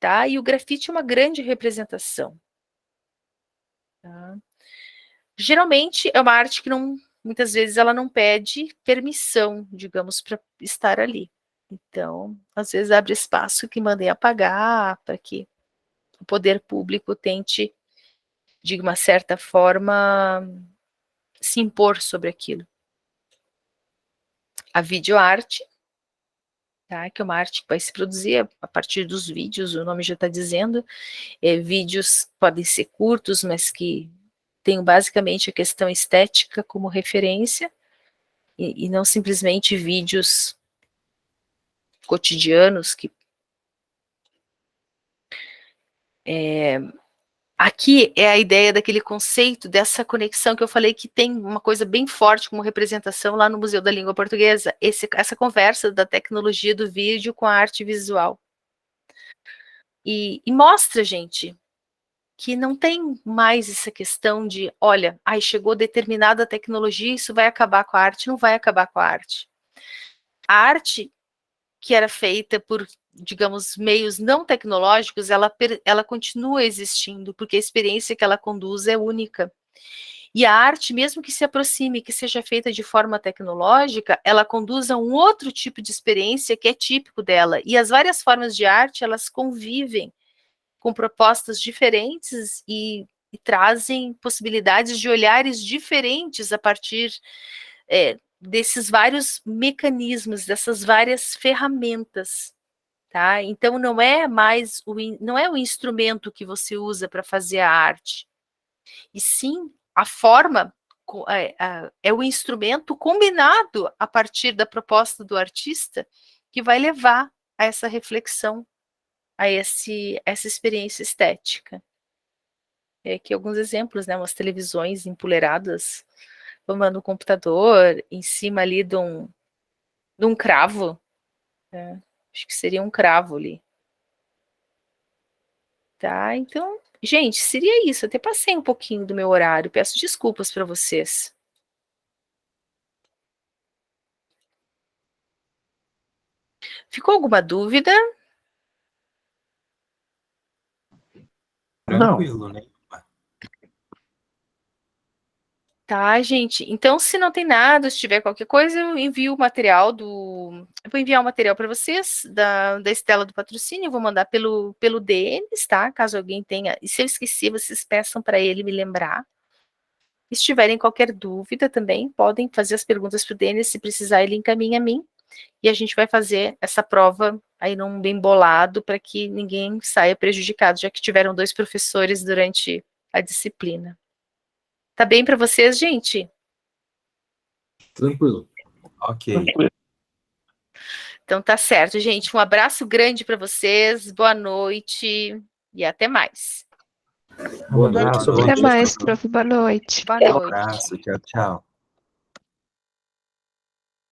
tá? E o grafite é uma grande representação. Tá? Geralmente é uma arte que não, muitas vezes ela não pede permissão, digamos, para estar ali. Então, às vezes abre espaço que mandem apagar, para que o poder público tente, de uma certa forma, se impor sobre aquilo. A videoarte, tá? Que é uma arte que vai se produzir a partir dos vídeos, o nome já está dizendo. Vídeos podem ser curtos, mas que tenham basicamente a questão estética como referência, e não simplesmente vídeos cotidianos que aqui é a ideia daquele conceito, dessa conexão que eu falei que tem uma coisa bem forte como representação lá no Museu da Língua Portuguesa, essa conversa da tecnologia do vídeo com a arte visual. E mostra, gente, que não tem mais essa questão de, olha, chegou determinada tecnologia, isso vai acabar com a arte. Não vai acabar com a arte. A arte que era feita por, digamos, meios não tecnológicos, ela continua existindo, porque a experiência que ela conduz é única. E a arte, mesmo que se aproxime, que seja feita de forma tecnológica, ela conduz a um outro tipo de experiência que é típico dela. E as várias formas de arte, elas convivem com propostas diferentes e trazem possibilidades de olhares diferentes a partir desses vários mecanismos, dessas várias ferramentas, tá? Então não é mais não é o instrumento que você usa para fazer a arte, e sim a forma é o instrumento combinado a partir da proposta do artista que vai levar a essa reflexão, a essa experiência estética. Aqui alguns exemplos, né? Umas televisões empoleiradas, no computador, em cima ali de um cravo. Né? Acho que seria um cravo ali. Tá, então, gente, seria isso. Até passei um pouquinho do meu horário. Peço desculpas para vocês. Ficou alguma dúvida? Tranquilo, né? Tá, gente. Então, se não tem nada, se tiver qualquer coisa, eu envio o material Eu vou enviar o material para vocês da Estela do Patrocínio, eu vou mandar pelo Denis, tá? Caso alguém tenha. E se eu esqueci, vocês peçam para ele me lembrar. Se tiverem qualquer dúvida também, podem fazer as perguntas para o Denis, se precisar, ele encaminha a mim. E a gente vai fazer essa prova aí num bem bolado para que ninguém saia prejudicado, já que tiveram 2 professores durante a disciplina. Tá bem para vocês, gente? Tranquilo. Ok. Então tá certo, gente. Um abraço grande para vocês, boa noite e até mais. Um abraço, bom Até dia. mais, prof. Boa noite. Boa Um noite. abraço, tchau, tchau.